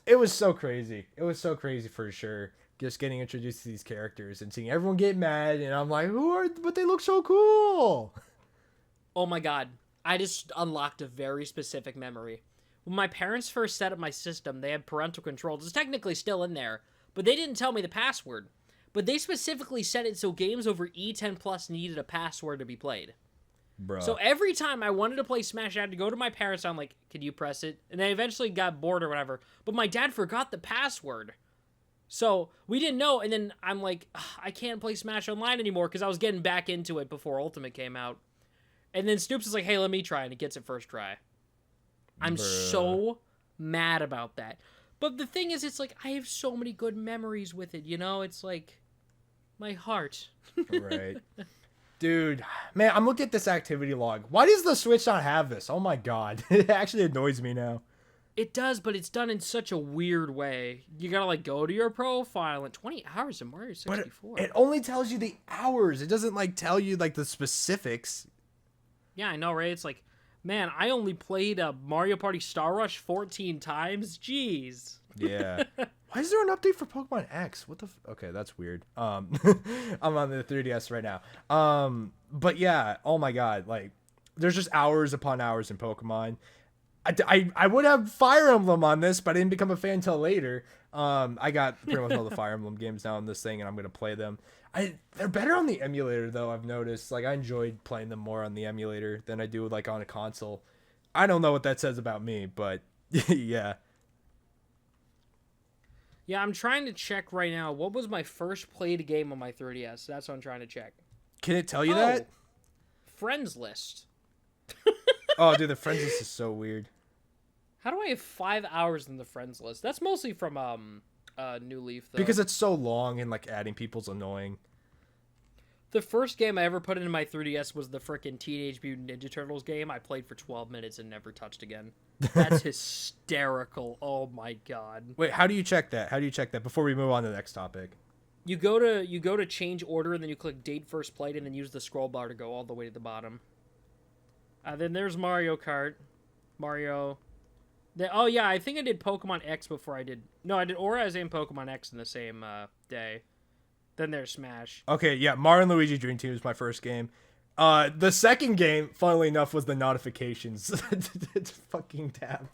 it was so crazy. It was so crazy for sure. Just getting introduced to these characters and seeing everyone get mad, and I'm like, but they look so cool. Oh my god. I just unlocked a very specific memory. When my parents first set up my system, they had parental controls. It's technically still in there, but they didn't tell me the password. But they specifically set it so games over E10 Plus needed a password to be played. Bro. So every time I wanted to play Smash, I had to go to my parents. I'm like, could you press it? And they eventually got bored or whatever. But my dad forgot the password. So we didn't know, and then I'm like, I can't play Smash Online anymore because I was getting back into it before Ultimate came out. And then Stoops is like, hey, let me try, and he gets it first try. I'm so mad about that. But the thing is, it's like, I have so many good memories with it, It's like, my heart. Right. Dude, man, I'm looking at this activity log. Why does the Switch not have this? Oh my god. It actually annoys me now. It does, but it's done in such a weird way. You gotta, go to your profile, and 20 hours in Mario 64. But it only tells you the hours. It doesn't, tell you, the specifics. Yeah, I know, right? It's like, man, I only played Mario Party Star Rush 14 times? Jeez. Yeah. Why is there an update for Pokemon X? What the okay, that's weird. I'm on the 3DS right now. But yeah, oh my god, there's just hours upon hours in Pokemon. I would have Fire Emblem on this, but I didn't become a fan until later. I got pretty much all the Fire Emblem games now on this thing, and I'm gonna play them. They're better on the emulator though. I've noticed. I enjoyed playing them more on the emulator than I do on a console. I don't know what that says about me, but yeah. Yeah, I'm trying to check right now. What was my first played game on my 3DS? That's what I'm trying to check. Can it tell you that? Friends list. Oh, dude, the friends list is so weird. How do I have 5 hours in the friends list? That's mostly from New Leaf, though. Because it's so long and adding people's annoying. The first game I ever put into my 3DS was the frickin' Teenage Mutant Ninja Turtles game. I played for 12 minutes and never touched again. That's hysterical. Oh my god. Wait, how do you check that? How do you check that before we move on to the next topic? You go to change order, and then you click date first played, and then use the scroll bar to go all the way to the bottom. Then there's Mario Kart. Mario. Oh yeah, I think I did Pokemon X before I did. No, I did Auras and Pokemon X in the same day. Then there's Smash. Okay, yeah, Mario and Luigi Dream Team was my first game. The second game, funnily enough, was the notifications. It's fucking tap.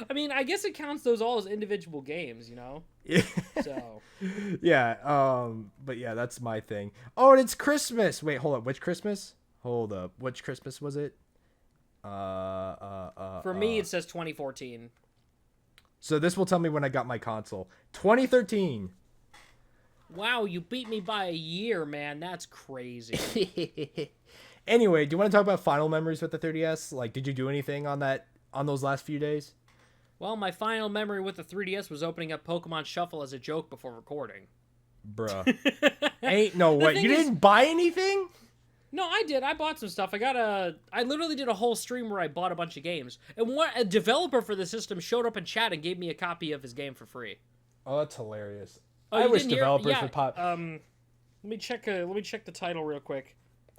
I mean, I guess it counts those all as individual games, Yeah. So. Yeah. But yeah, that's my thing. Oh, and it's Christmas. Wait, hold up. Which Christmas? Hold up. Which Christmas was it? For me, it says 2014. So this will tell me when I got my console. 2013. Wow, you beat me by a year, man. That's crazy. Anyway, do you want to talk about final memories with the 3DS? Did you do anything on that on those last few days? Well, my final memory with the 3DS was opening up Pokemon Shuffle as a joke before recording. Bruh. Ain't no way. You didn't buy anything? No, I did. I bought some stuff. I literally did a whole stream where I bought a bunch of games. And a developer for the system showed up in chat and gave me a copy of his game for free. Oh, that's hilarious. Oh, I wish developers would pop... Let me check the title real quick.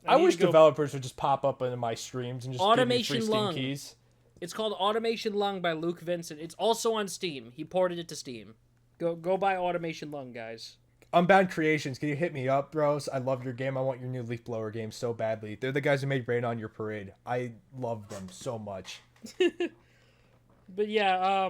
I wish developers would just pop up into my streams and just Automation give me free Steam Lung. keys. It's called Automation Lung by Luke Vincent. It's also on Steam. He ported it to Steam. Go buy Automation Lung, guys. Unbound Creations, can you hit me up, bros? I love your game. I want your new Leaf Blower game so badly. They're the guys who made Rain on Your Parade. I love them so much. But yeah,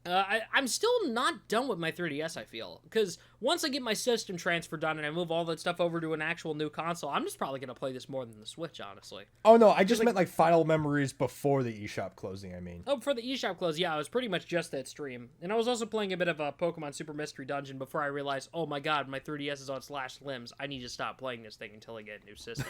I'm still not done with my 3DS, I feel. Because once I get my system transfer done and I move all that stuff over to an actual new console, I'm just probably going to play this more than the Switch, honestly. Oh, no, I just meant like final memories before the eShop closing, I mean. Oh, before the eShop closed, yeah, it was pretty much just that stream. And I was also playing a bit of a Pokemon Super Mystery Dungeon before I realized, oh my god, my 3DS is on / limbs. I need to stop playing this thing until I get a new system.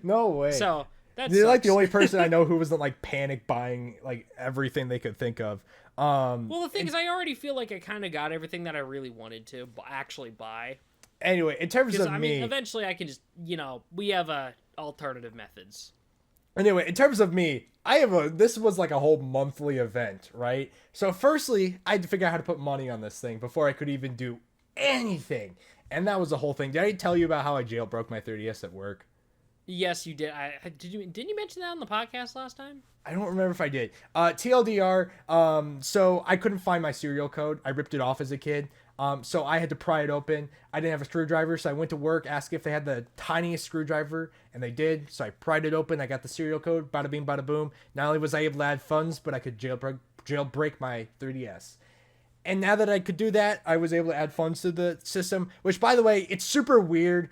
No way. So... You're like the only person I know who wasn't like panic buying like everything they could think of. Well, the thing is, I already feel like I kind of got everything that I really wanted to actually buy. Anyway, in terms of me, eventually I can just, we have alternative methods. Anyway, in terms of me, this was like a whole monthly event, right? So firstly, I had to figure out how to put money on this thing before I could even do anything. And that was the whole thing. Did I tell you about how I jailbroke my 3DS at work? Yes, you did. Didn't you mention that on the podcast last time? I don't remember if I did. TLDR, so I couldn't find my serial code. I ripped it off as a kid. So I had to pry it open. I didn't have a screwdriver, so I went to work, asked if they had the tiniest screwdriver, and they did. So I pried it open. I got the serial code. Bada bing, bada boom. Not only was I able to add funds, but I could jailbreak my 3DS. And now that I could do that, I was able to add funds to the system, which, by the way, it's super weird.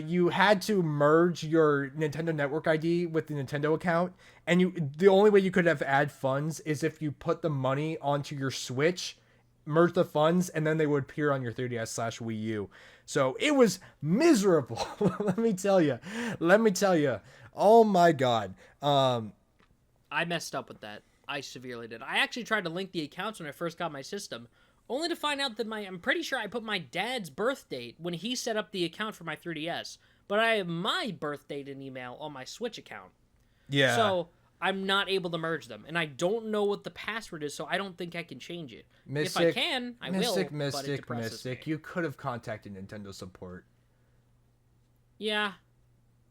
You had to merge your Nintendo Network ID with the Nintendo account, and the only way you could have add funds is if you put the money onto your Switch, merge the funds, and then they would appear on your 3DS / Wii U. So it was miserable. Let me tell you. Oh my god. I messed up with that. I severely did. I actually tried to link the accounts when I first got my system, only to find out that I'm pretty sure I put my dad's birth date when he set up the account for my 3DS, but I have my birth date and email on my Switch account. Yeah. So I'm not able to merge them, and I don't know what the password is, so I don't think I can change it. If I can, I will. Mystic. You could have contacted Nintendo support. Yeah.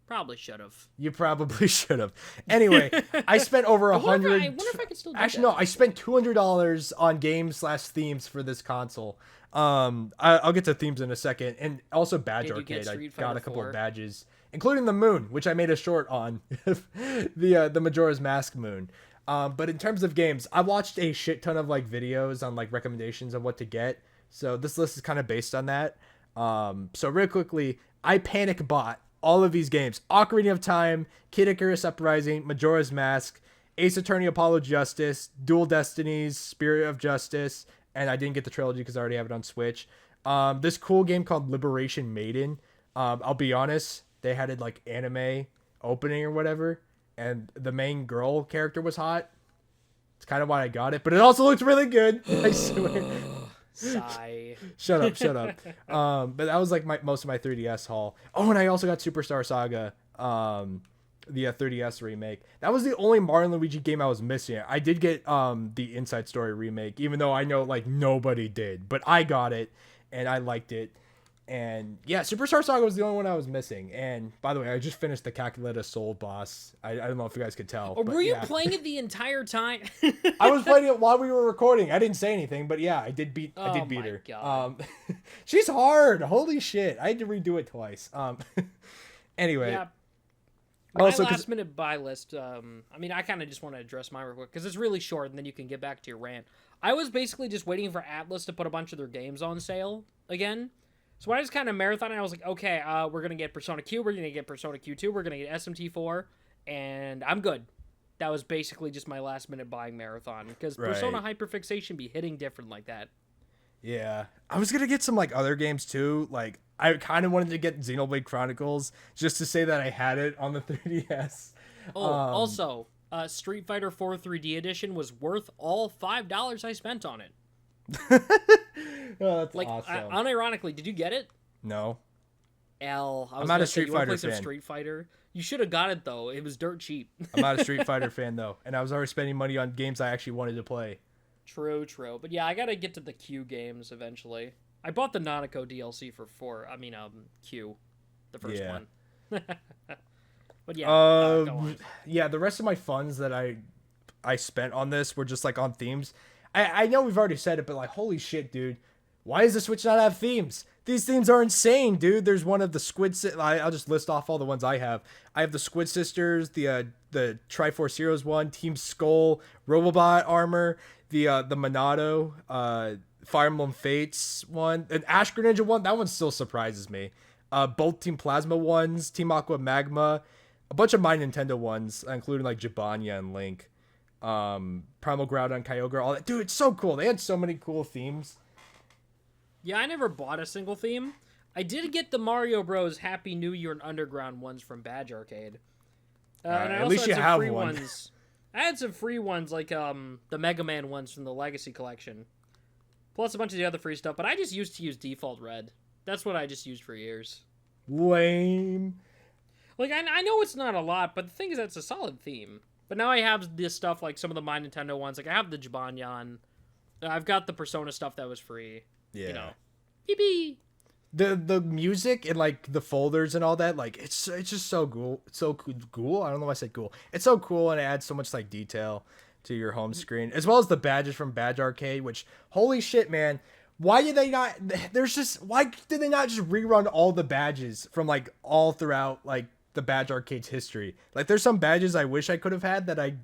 Probably should have. You probably should have. Anyway, I spent over $100. I wonder if I could still do Actually, that. no, I spent $200 on games / themes for this console. I'll get to themes in a second, and also Badge Arcade. I got a couple of badges, including the moon, which I made a short on, the Majora's Mask moon. But in terms of games, I watched a shit ton of like videos on like recommendations of what to get. So this list is kind of based on that. So real quickly, I panic bought all of these games: Ocarina of Time, Kid Icarus Uprising, Majora's Mask, Ace Attorney Apollo Justice, Dual Destinies, Spirit of Justice, and I didn't get the trilogy because I already have it on Switch. This cool game called Liberation Maiden. I'll be honest, they had it like anime opening or whatever, and the main girl character was hot. It's kind of why I got it, but it also looked really good. I swear. Sigh. Shut up. But that was like most of my 3DS haul. Oh, and I also got Superstar Saga, the 3DS remake. That was the only Mario and Luigi game I was missing. I did get the Inside Story remake, even though I know like nobody did, but I got it and I liked it. And yeah, Superstar Saga was the only one I was missing. And by the way, I just finished the Calculetta Soul boss. I don't know if you guys could tell. Or were you playing it the entire time? I was playing it while we were recording. I didn't say anything, but yeah, I did beat her. God. She's hard. Holy shit. I had to redo it twice. Anyway. Yeah. My last minute buy list, I kind of just want to address mine real quick because it's really short and then you can get back to your rant. I was basically just waiting for Atlas to put a bunch of their games on sale again. So I just kind of marathon and I was like, okay, we're going to get Persona Q, we're going to get Persona Q2, we're going to get SMT4, and I'm good. That was basically just my last minute buying marathon because Persona Hyperfixation be hitting different like that. Yeah. I was going to get some like other games too. Like I kind of wanted to get Xenoblade Chronicles just to say that I had it on the 3DS. Also, Street Fighter 4 3D Edition was worth all $5 I spent on it. Oh, that's awesome. Unironically, did you get it? No. I'm not a Street Fighter fan. Street Fighter? You should have got it, though. It was dirt cheap. I'm not a Street Fighter fan, though. And I was already spending money on games I actually wanted to play. True. But yeah, I gotta get to the Q games eventually. I bought the Nanako DLC for Q. The first one. But yeah, go on. Yeah, the rest of my funds that I spent on this were just like on themes. I know we've already said it, but like, holy shit, dude. Why does the Switch not have themes? These themes are insane, dude. There's one of the Squid... I'll just list off all the ones I have. I have the Squid Sisters, the Triforce Heroes one, Team Skull, Robobot Armor, the Monado, Fire Emblem Fates one, an Ash Greninja one. That one still surprises me. Both Team Plasma ones, Team Aqua Magma, a bunch of My Nintendo ones, including like Jabanya and Link, Primal Groudon, Kyogre, all that. Dude, it's so cool. They had so many cool themes. Yeah, I never bought a single theme. I did get the Mario Bros. Happy New Year and Underground ones from Badge Arcade. And I at least you have one. Ones. I had some free ones, like the Mega Man ones from the Legacy Collection. Plus a bunch of the other free stuff, but I just used to use Default Red. That's what I just used for years. Lame. Like, I know it's not a lot, but the thing is, that's a solid theme. But now I have this stuff, like some of the My Nintendo ones. Like, I have the Jibanyan. I've got the Persona stuff that was free. Yeah. You know. Beep. The music and, like, the folders and all that, like, it's just so cool. It's so cool. I don't know why I said cool. It's so cool, and it adds so much, like, detail to your home screen. As well as the badges from Badge Arcade, which, holy shit, man. Why did they not... Why did they not just rerun all the badges from, like, all throughout, like, the Badge Arcade's history? Like, there's some badges I wish I could have had that I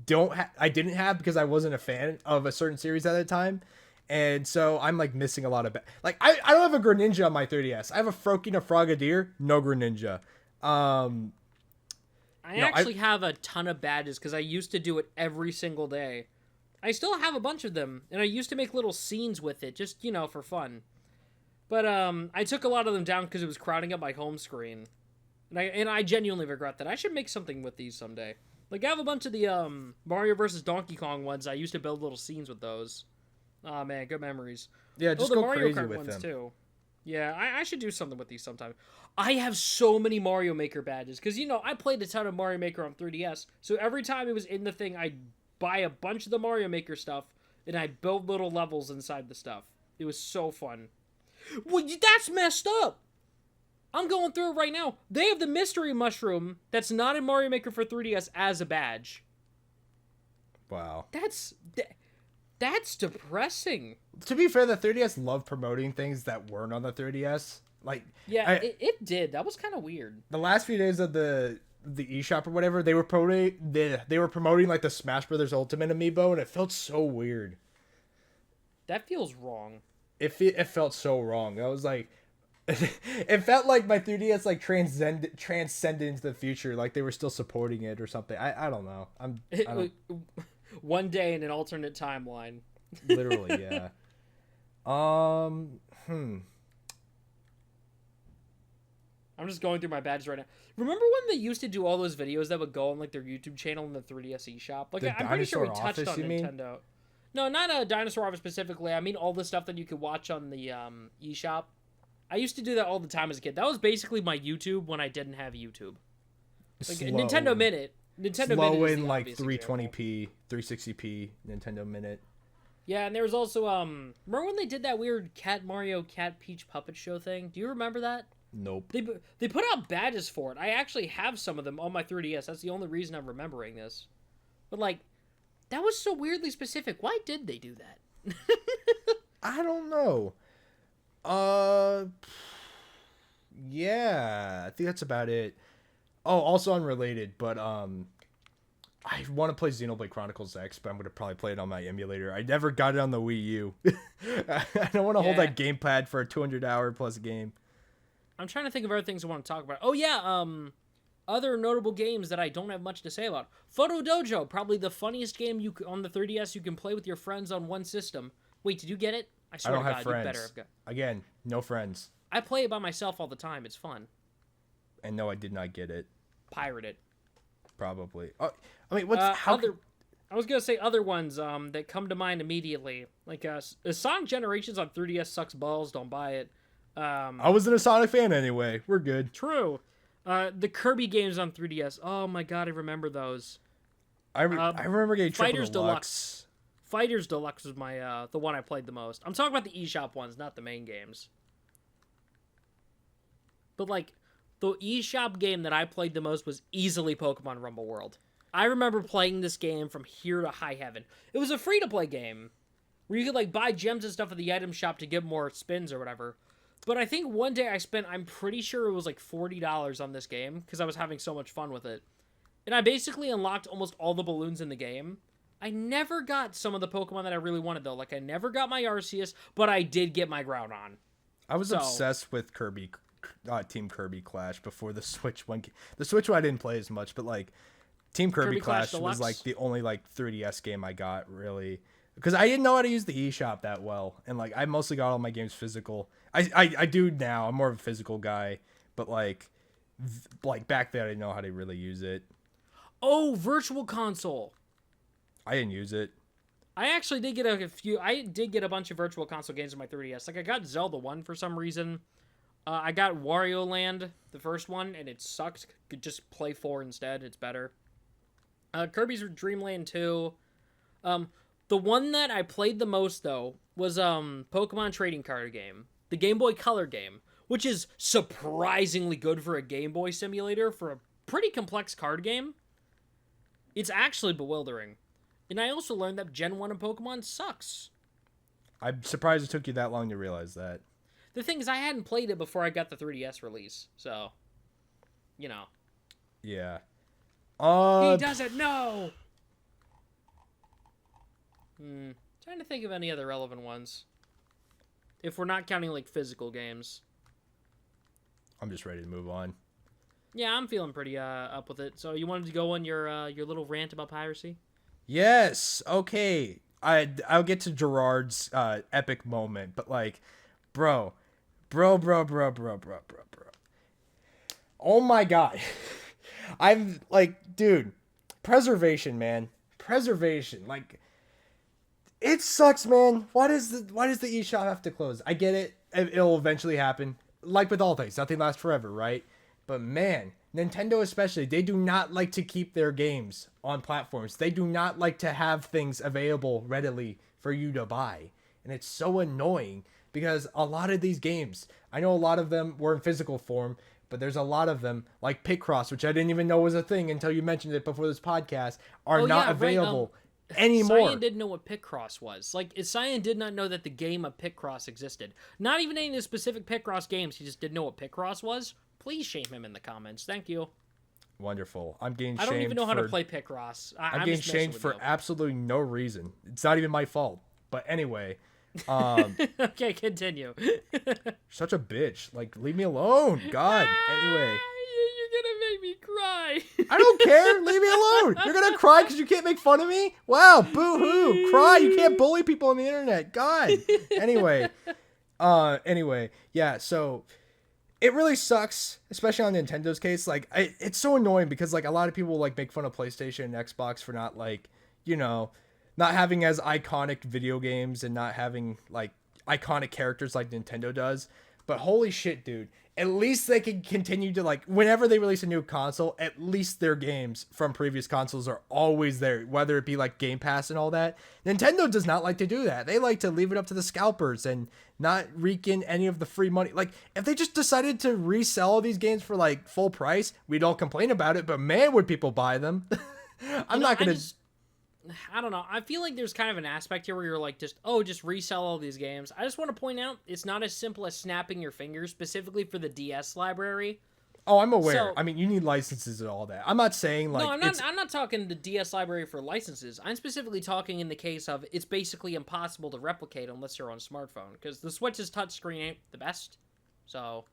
didn't have because I wasn't a fan of a certain series at the time. And so I'm, like, missing a lot of... Like, I don't have a Greninja on my 3DS. I have a Froakie, a Frogadier, no Greninja. I actually have a ton of badges because I used to do it every single day. I still have a bunch of them, and I used to make little scenes with it, just, you know, for fun. But I took a lot of them down because it was crowding up my home screen. And I genuinely regret that. I should make something with these someday. Like, I have a bunch of the Mario vs. Donkey Kong ones. I used to build little scenes with those. Oh, man, good memories. Yeah, just go Mario crazy Kart with ones them. Too. Yeah, I should do something with these sometime. I have so many Mario Maker badges, because, you know, I played a ton of Mario Maker on 3DS, so every time it was in the thing, I'd buy a bunch of the Mario Maker stuff, and I'd build little levels inside the stuff. It was so fun. Well, that's messed up! I'm going through it right now. They have the Mystery Mushroom that's not in Mario Maker for 3DS as a badge. Wow. That's depressing. To be fair, the 3DS loved promoting things that weren't on the 3DS. Like, yeah, it did. That was kind of weird. The last few days of the eShop or whatever, they were promoting like the Smash Brothers Ultimate Amiibo, and it felt so weird. That feels wrong. It felt so wrong. I was like, it felt like my 3DS like transcended into the future, like they were still supporting it or something. I don't know. One day in an alternate timeline. Literally, yeah. I'm just going through my badges right now. Remember when they used to do all those videos that would go on like their YouTube channel in the 3DS eShop? Like, I'm pretty sure we touched on Nintendo. No, not a Dinosaur Office specifically. I mean all the stuff that you could watch on the eShop. I used to do that all the time as a kid. That was basically my YouTube when I didn't have YouTube. Like Nintendo Minute. Nintendo Slow Minute in like 320p, 360p Nintendo Minute. Yeah, and there was also remember when they did that weird Cat Mario Cat Peach puppet show thing? Do you remember that? Nope. They put out badges for it. I actually have some of them on my 3DS. That's the only reason I'm remembering this. But like, that was so weirdly specific. Why did they do that? I don't know. Yeah, I think that's about it. Oh, also unrelated, but I want to play Xenoblade Chronicles X, but I'm gonna probably play it on my emulator. I never got it on the Wii U. I don't want to hold that gamepad for a 200-hour plus game. I'm trying to think of other things I want to talk about. Oh yeah, other notable games that I don't have much to say about. Photo Dojo, probably the funniest game on the 3DS you can play with your friends on one system. Wait, did you get it? I swear don't to have God, friends. You better have got. Again, no friends. I play it by myself all the time. It's fun. And no, I did not get it. Pirate it. probably. I mean, what's I was gonna say other ones that come to mind immediately. Like Sonic Generations on 3DS sucks balls. Don't buy it. I wasn't a Sonic fan anyway. We're good. True. The Kirby games on 3DS. Oh my god, I remember those. I remember getting Fighters Deluxe. Fighters Deluxe was my the one I played the most. I'm talking about the eShop ones, not the main games. But like the eShop game that I played the most was easily Pokemon Rumble World. I remember playing this game from here to high heaven. It was a free-to-play game where you could like buy gems and stuff at the item shop to get more spins or whatever. But I think one day I spent, I'm pretty sure it was like $40 on this game because I was having so much fun with it. And I basically unlocked almost all the balloons in the game. I never got some of the Pokemon that I really wanted though. Like I never got my Arceus, but I did get my Groudon. I was obsessed with Kirby, Team Kirby Clash before the Switch one. The Switch one I didn't play as much, but like Team Kirby Clash was like the only like 3DS game I got really. Because I didn't know how to use the eShop that well. And like I mostly got all my games physical. I do now. I'm more of a physical guy. But like back then I didn't know how to really use it. Oh, Virtual Console. I didn't use it. I actually did get I did get a bunch of Virtual Console games on my 3DS. Like I got Zelda 1 for some reason. I got Wario Land, the first one, and it sucked. Could just play 4 instead. It's better. Kirby's Dream Land 2. The one that I played the most, though, was Pokemon Trading Card Game. The Game Boy Color game, which is surprisingly good for a Game Boy simulator for a pretty complex card game. It's actually bewildering. And I also learned that Gen 1 of Pokemon sucks. I'm surprised it took you that long to realize that. The thing is, I hadn't played it before I got the 3DS release, so, you know. Yeah. He doesn't know! Trying to think of any other relevant ones. If we're not counting, like, physical games. I'm just ready to move on. Yeah, I'm feeling pretty up with it. So you wanted to go on your little rant about piracy? Yes. Okay. I'll get to Gerard's epic moment, but like, bro. Oh my god. I'm like, dude, preservation, man. Preservation. Like, it sucks, man. Why does the eShop have to close? I get it. It'll eventually happen. Like with all things, nothing lasts forever, right? But man, Nintendo especially, they do not like to keep their games on platforms. They do not like to have things available readily for you to buy. And it's so annoying because a lot of these games, I know a lot of them were in physical form, but there's a lot of them, like Picross, which I didn't even know was a thing until you mentioned it before this podcast, are not available anymore. Cyan didn't know what Picross was. Like, Cyan did not know that the game of Picross existed. Not even any of the specific Picross games, he just didn't know what Picross was. Please shame him in the comments. Thank you. Wonderful. I'm getting shamed. I don't even know how to play Picross. I'm getting shamed for absolutely no reason. It's not even my fault. But anyway. Okay, continue. Such a bitch. Like, leave me alone. God. Anyway. You're gonna make me cry. I don't care. Leave me alone. You're gonna cry because you can't make fun of me? Wow. Boo-hoo. Cry. You can't bully people on the internet. God. Anyway. Yeah, so it really sucks, especially on Nintendo's case. Like, it's so annoying because, like, a lot of people, like, make fun of PlayStation and Xbox for not, like, you know, not having as iconic video games and not having, like, iconic characters like Nintendo does. But holy shit, dude. At least they can continue to, like, whenever they release a new console, at least their games from previous consoles are always there, whether it be, like, Game Pass and all that. Nintendo does not like to do that. They like to leave it up to the scalpers and not rake in any of the free money. Like, if they just decided to resell all these games for, like, full price, we'd all complain about it, but man, would people buy them. I'm not going to... I don't know. I feel like there's kind of an aspect here where you're like, just resell all these games. I just want to point out, it's not as simple as snapping your fingers, specifically for the DS library. Oh, I'm aware. So, I mean, you need licenses and all that. I'm not saying, like... No, I'm not talking the DS library for licenses. I'm specifically talking in the case of it's basically impossible to replicate unless you're on a smartphone, because the Switch's touchscreen ain't the best. So...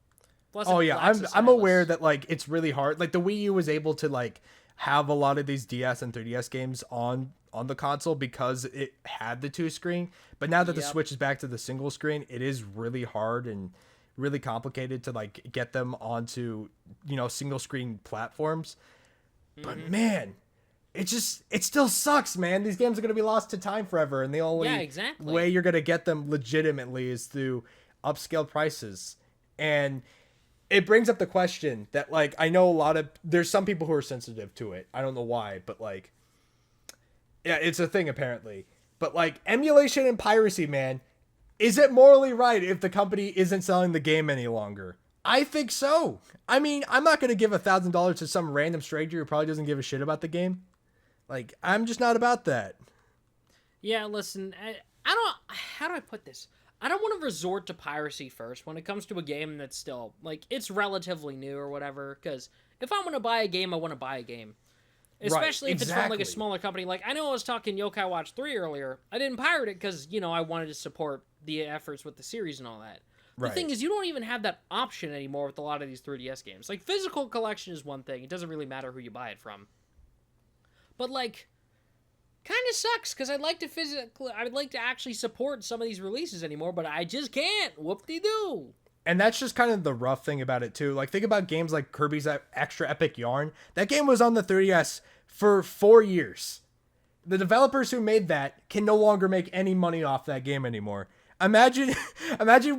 Plus I'm aware that, like, it's really hard. Like, the Wii U was able to, like, have a lot of these DS and 3DS games on the console because it had the 2-screen. But now that the Switch is back to the single screen, it is really hard and really complicated to, like, get them onto, you know, single screen platforms. But man, it still sucks, man. These games are going to be lost to time forever, and the only way you're going to get them legitimately is through upscale prices. And it brings up the question that, like, I know there's some people who are sensitive to it. I don't know why, but, like, yeah, it's a thing apparently. But, like, emulation and piracy, man, is it morally right if the company isn't selling the game any longer? I think so. I mean, I'm not going to give $1,000 to some random stranger who probably doesn't give a shit about the game. Like, I'm just not about that. Yeah, listen, I don't... How do I put this? I don't want to resort to piracy first when it comes to a game that's still, like, it's relatively new or whatever, because if I want to buy a game, I want to buy a game. Especially if it's from, like, a smaller company. Like, I know I was talking Yokai Watch 3 earlier. I didn't pirate it because, you know, I wanted to support the efforts with the series and all that. The thing is, you don't even have that option anymore with a lot of these 3DS games. Like, physical collection is one thing. It doesn't really matter who you buy it from. But, like, kind of sucks, because I'd like to actually support some of these releases anymore, but I just can't. Whoop-de-doo. And that's just kind of the rough thing about it, too. Like, think about games like Kirby's Extra Epic Yarn. That game was on the 3DS for 4 years. The developers who made that can no longer make any money off that game anymore. Imagine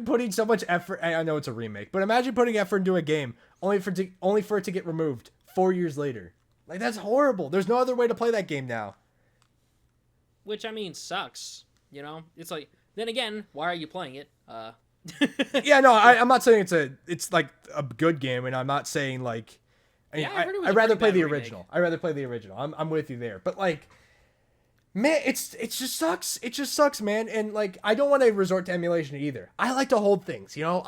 putting so much effort. I know it's a remake, but imagine putting effort into a game only for it to get removed 4 years later. Like, that's horrible. There's no other way to play that game now. Which, I mean, sucks. You know, it's like, then again, why are you playing it? Yeah, no, I'm not saying it's like a good game, and I'm not saying like, I'd rather play the original. I'd rather play the original. I'm with you there, but like, man, it just sucks. It just sucks, man. And like, I don't want to resort to emulation either. I like to hold things, you know.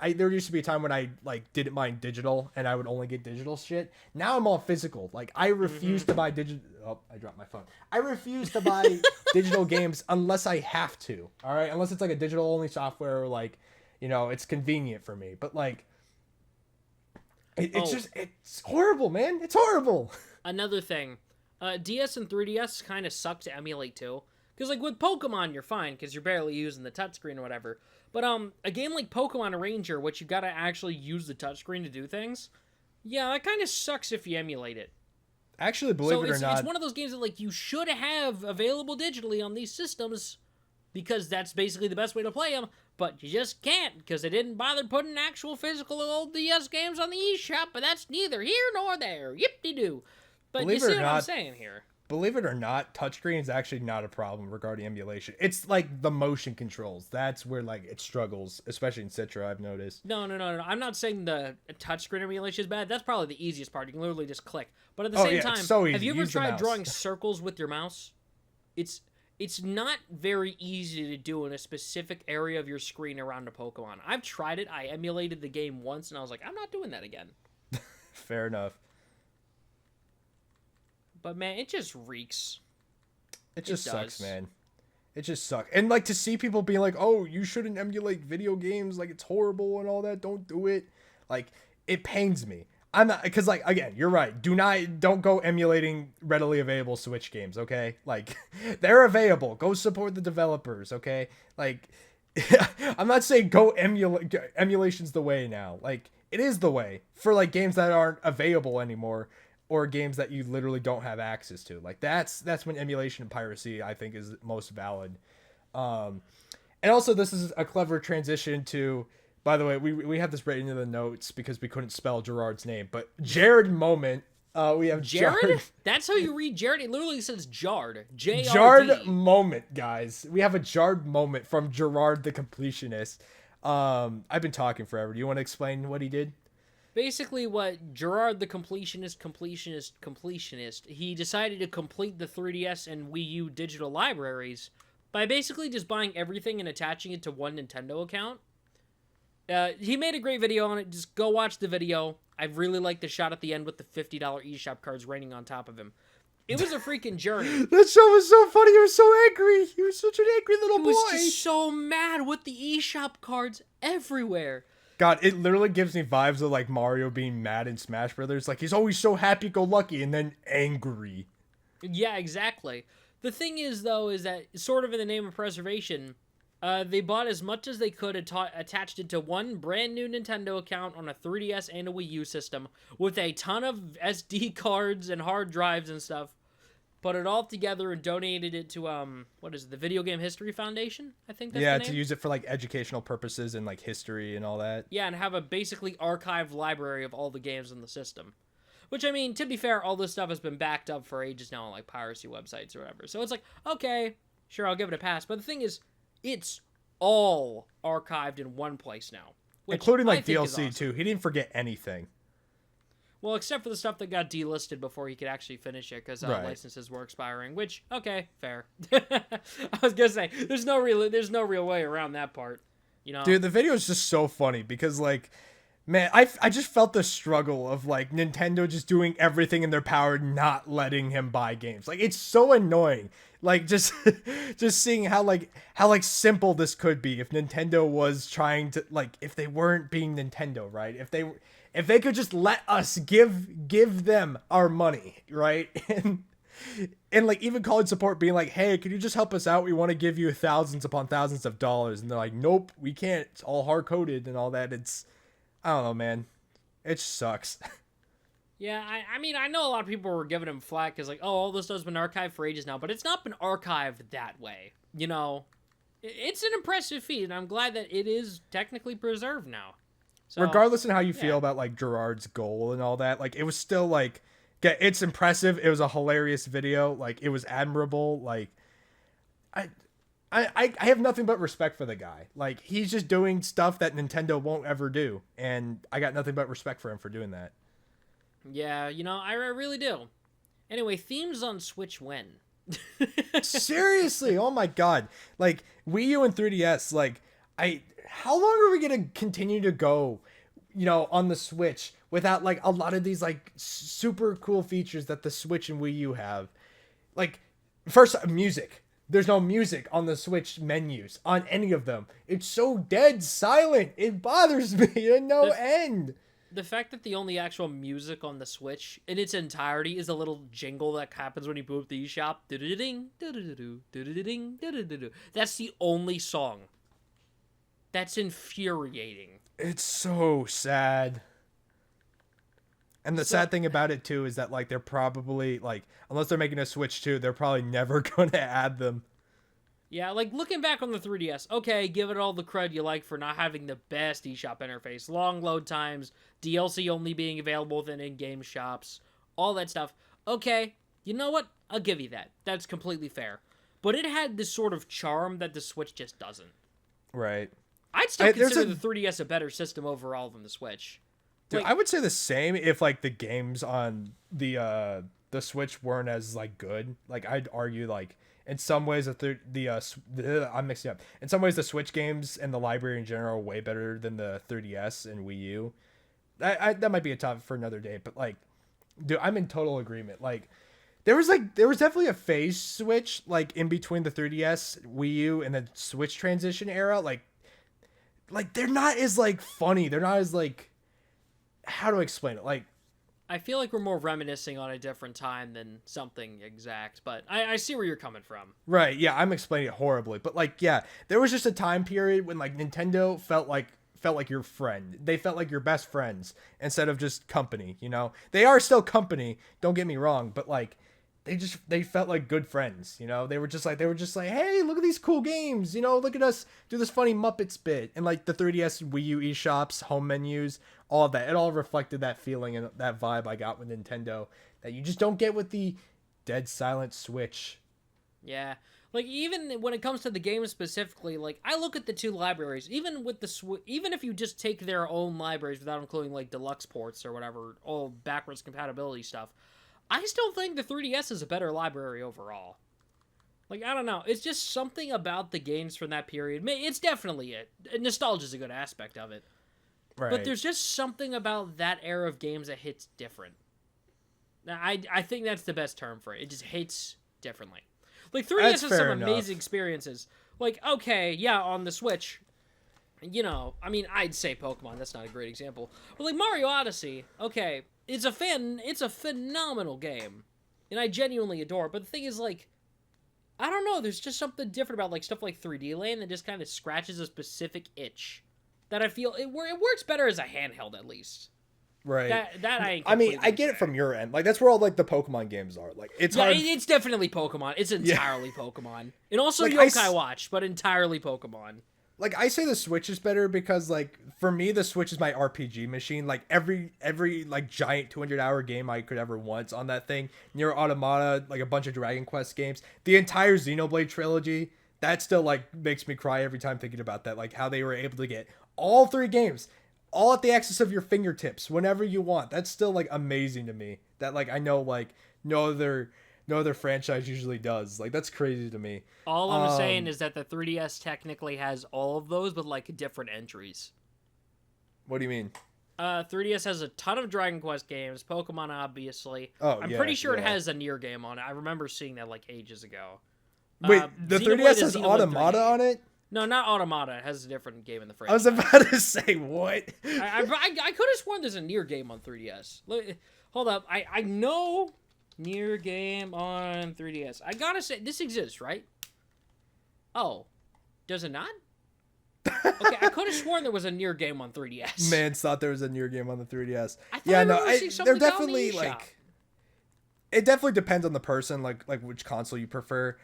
There used to be a time when I like didn't mind digital, and I would only get digital shit. Now I'm all physical. Like, I refuse to buy digital. Oh, I dropped my phone. I refuse to buy digital games unless I have to. All right, unless it's like a digital only software, or like, you know, it's convenient for me. But like, it's horrible, man. It's horrible. Another thing. DS and 3DS kind of suck to emulate too. Because, like, with Pokemon, you're fine, because you're barely using the touchscreen or whatever. But, a game like Pokemon Ranger, which you gotta actually use the touchscreen to do things, yeah, that kind of sucks if you emulate it. Actually, believe it or not, it's one of those games that, like, you should have available digitally on these systems, because that's basically the best way to play them, but you just can't, because they didn't bother putting actual physical old DS games on the eShop, but that's neither here nor there. Yip-de-doo. But you see what I'm saying here. Believe it or not, touchscreen is actually not a problem regarding emulation. It's like the motion controls. That's where like it struggles, especially in Citra, I've noticed. No. I'm not saying the touchscreen emulation is bad. That's probably the easiest part. You can literally just click. But at the same time, so easy. Have you ever tried drawing circles with your mouse? It's not very easy to do in a specific area of your screen around a Pokemon. I've tried it. I emulated the game once, and I was like, I'm not doing that again. Fair enough. But, man, it just reeks. It just sucks, man. It just sucks. And, like, to see people being like, oh, you shouldn't emulate video games. Like, it's horrible and all that. Don't do it. Like, it pains me. I'm not... Because, like, again, you're right. Don't go emulating readily available Switch games, okay? Like, they're available. Go support the developers, okay? Like, I'm not saying go emulate... Emulation's the way now. Like, it is the way. For, like, games that aren't available anymore, or games that you literally don't have access to. Like, that's when emulation and piracy, I think, is most valid. And also, this is a clever transition to, by the way, we have this written in the notes because we couldn't spell Gerard's name, but Jared Moment. We have Jared? That's how you read Jared? It literally says Jard. J-R-D. Jard Moment, guys. We have a Jard Moment from Gerard the Completionist. I've been talking forever. Do you want to explain what he did? Basically, what Gerard the completionist, he decided to complete the 3DS and Wii U digital libraries by basically just buying everything and attaching it to one Nintendo account. He made a great video on it. Just go watch the video. I really like the shot at the end with the $50 eShop cards raining on top of him. It was a freaking journey. That show was so funny. He was so angry. He was such an angry little boy. He was just so mad with the eShop cards everywhere. God, it literally gives me vibes of like Mario being mad in Smash Brothers. Like, he's always so happy-go-lucky and then angry. Yeah, exactly. The thing is, though, is that sort of in the name of preservation, They bought as much as they could and attached it to one brand new Nintendo account on a 3DS and a Wii U system with a ton of SD cards and hard drives and stuff. Put it all together and donated it to what is it, the Video Game History Foundation? I think that's the name. To use it for like educational purposes and like history and all that. Yeah, and have a basically archived library of all the games in the system. Which, I mean, to be fair, all this stuff has been backed up for ages now on like piracy websites or whatever. So it's like, okay, sure, I'll give it a pass. But the thing is, it's all archived in one place now. Including like DLC awesome. Too. He didn't forget anything. Well, except for the stuff that got delisted before he could actually finish it because licenses were expiring. Which, okay, fair. I was gonna say there's no real way around that part. You know, dude, the video is just so funny because like, man, I just felt the struggle of like Nintendo just doing everything in their power, not letting him buy games. Like it's so annoying. Like just seeing how simple this could be if Nintendo was trying to like if they weren't being Nintendo, right? If they could just let us give them our money, right? And like even calling support being like, hey, can you just help us out? We want to give you thousands upon thousands of dollars. And they're like, nope, we can't. It's all hard coded and all that. I don't know, man. It sucks. Yeah, I mean, I know a lot of people were giving him flack because, like, oh, all this stuff's been archived for ages now, but it's not been archived that way, you know? It's an impressive feat, and I'm glad that it is technically preserved now. So, regardless of how you feel about, like, Gerard's goal and all that, like, it was still, like, yeah, it's impressive. It was a hilarious video. Like, it was admirable. Like, I have nothing but respect for the guy. Like, he's just doing stuff that Nintendo won't ever do, and I got nothing but respect for him for doing that. Yeah, you know, I really do. Anyway, themes on Switch when? Seriously, oh my god. Like, Wii U and 3DS, like, how long are we gonna continue to go, you know, on the Switch without, like, a lot of these, like, super cool features that the Switch and Wii U have? Like, first, music. There's no music on the Switch menus, on any of them. It's so dead silent. It bothers me to no end. The fact that the only actual music on the Switch in its entirety is a little jingle that happens when you boot up the eShop. That's the only song. That's infuriating. It's so sad. And the sad thing about it, too, is that, like, they're probably, like, unless they're making a Switch 2, they're probably never going to add them. Yeah, like, looking back on the 3DS, okay, give it all the cred you like for not having the best eShop interface. Long load times, DLC only being available within in-game shops, all that stuff. Okay, you know what? I'll give you that. That's completely fair. But it had this sort of charm that the Switch just doesn't. Right. I'd still consider the 3DS a better system overall than the Switch. Dude, I would say the same if, like, the games on the Switch weren't as, like, good. Like, I'd argue, like, in some ways, I'm mixing up. In some ways, the Switch games and the library in general are way better than the 3DS and Wii U. That might be a topic for another day, but, like, dude, I'm in total agreement. Like, there was definitely a phase switch, like, in between the 3DS, Wii U, and the Switch transition era. Like, they're not as, like, funny. They're not as, like, how do I explain it? Like, I feel like we're more reminiscing on a different time than something exact, but I see where you're coming from. Right, yeah, I'm explaining it horribly, but, like, yeah, there was just a time period when, like, Nintendo felt like your friend. They felt like your best friends instead of just company, you know? They are still company, don't get me wrong, but, like, they felt like good friends, you know? They were just like, hey, look at these cool games, you know? Look at us do this funny Muppets bit. And, like, the 3DS, Wii U eShops, home menus, all of that. It all reflected that feeling and that vibe I got with Nintendo that you just don't get with the dead silent Switch. Yeah. Like, even when it comes to the game specifically, like, I look at the two libraries, even if you just take their own libraries without including, like, deluxe ports or whatever, all backwards compatibility stuff, I still think the 3DS is a better library overall. Like, I don't know. It's just something about the games from that period. It's definitely it. Nostalgia is a good aspect of it. Right. But there's just something about that era of games that hits different. I think that's the best term for it. It just hits differently. Like, 3DS has some amazing experiences. Like, okay, yeah, on the Switch, you know, I mean, I'd say Pokemon. That's not a great example. But, like, Mario Odyssey, okay, it's a phenomenal game. And I genuinely adore it. But the thing is, like, I don't know. There's just something different about like stuff like 3D Land that just kind of scratches a specific itch that I feel it works better as a handheld at least. Right. I mean, I get it from your end. Like, that's where all, like, the Pokemon games are. Like, it's hard. It's definitely Pokemon. It's entirely Pokemon. And also like, Yokai Watch, but entirely Pokemon. Like, I say the Switch is better because, like, for me, the Switch is my RPG machine. Like, every like, giant 200-hour game I could ever want on that thing. Nier Automata, like, a bunch of Dragon Quest games. The entire Xenoblade trilogy, that still, like, makes me cry every time thinking about that. Like, how they were able to get all 3 games all at the access of your fingertips whenever you want. That's still, like, amazing to me. That, like, I know, like, no other franchise usually does. Like, that's crazy to me. All I'm saying is that the 3DS technically has all of those, but, like, different entries. What do you mean? 3DS has a ton of Dragon Quest games, Pokemon, obviously. Oh, I'm pretty sure it has a Nier game on it. I remember seeing that, like, ages ago. Wait, the 3DS has Automata on it? No, not Automata. It has a different game in the franchise. I was about to say, what? I could have sworn there's a Nier game on 3DS. Hold up. I know Nier game on 3DS. I gotta say, this exists, right? Oh. Does it not? Okay, I could have sworn there was a Nier game on 3DS. Mans thought there was a Nier game on the 3DS. They're definitely, like... It definitely depends on the person, like which console you prefer.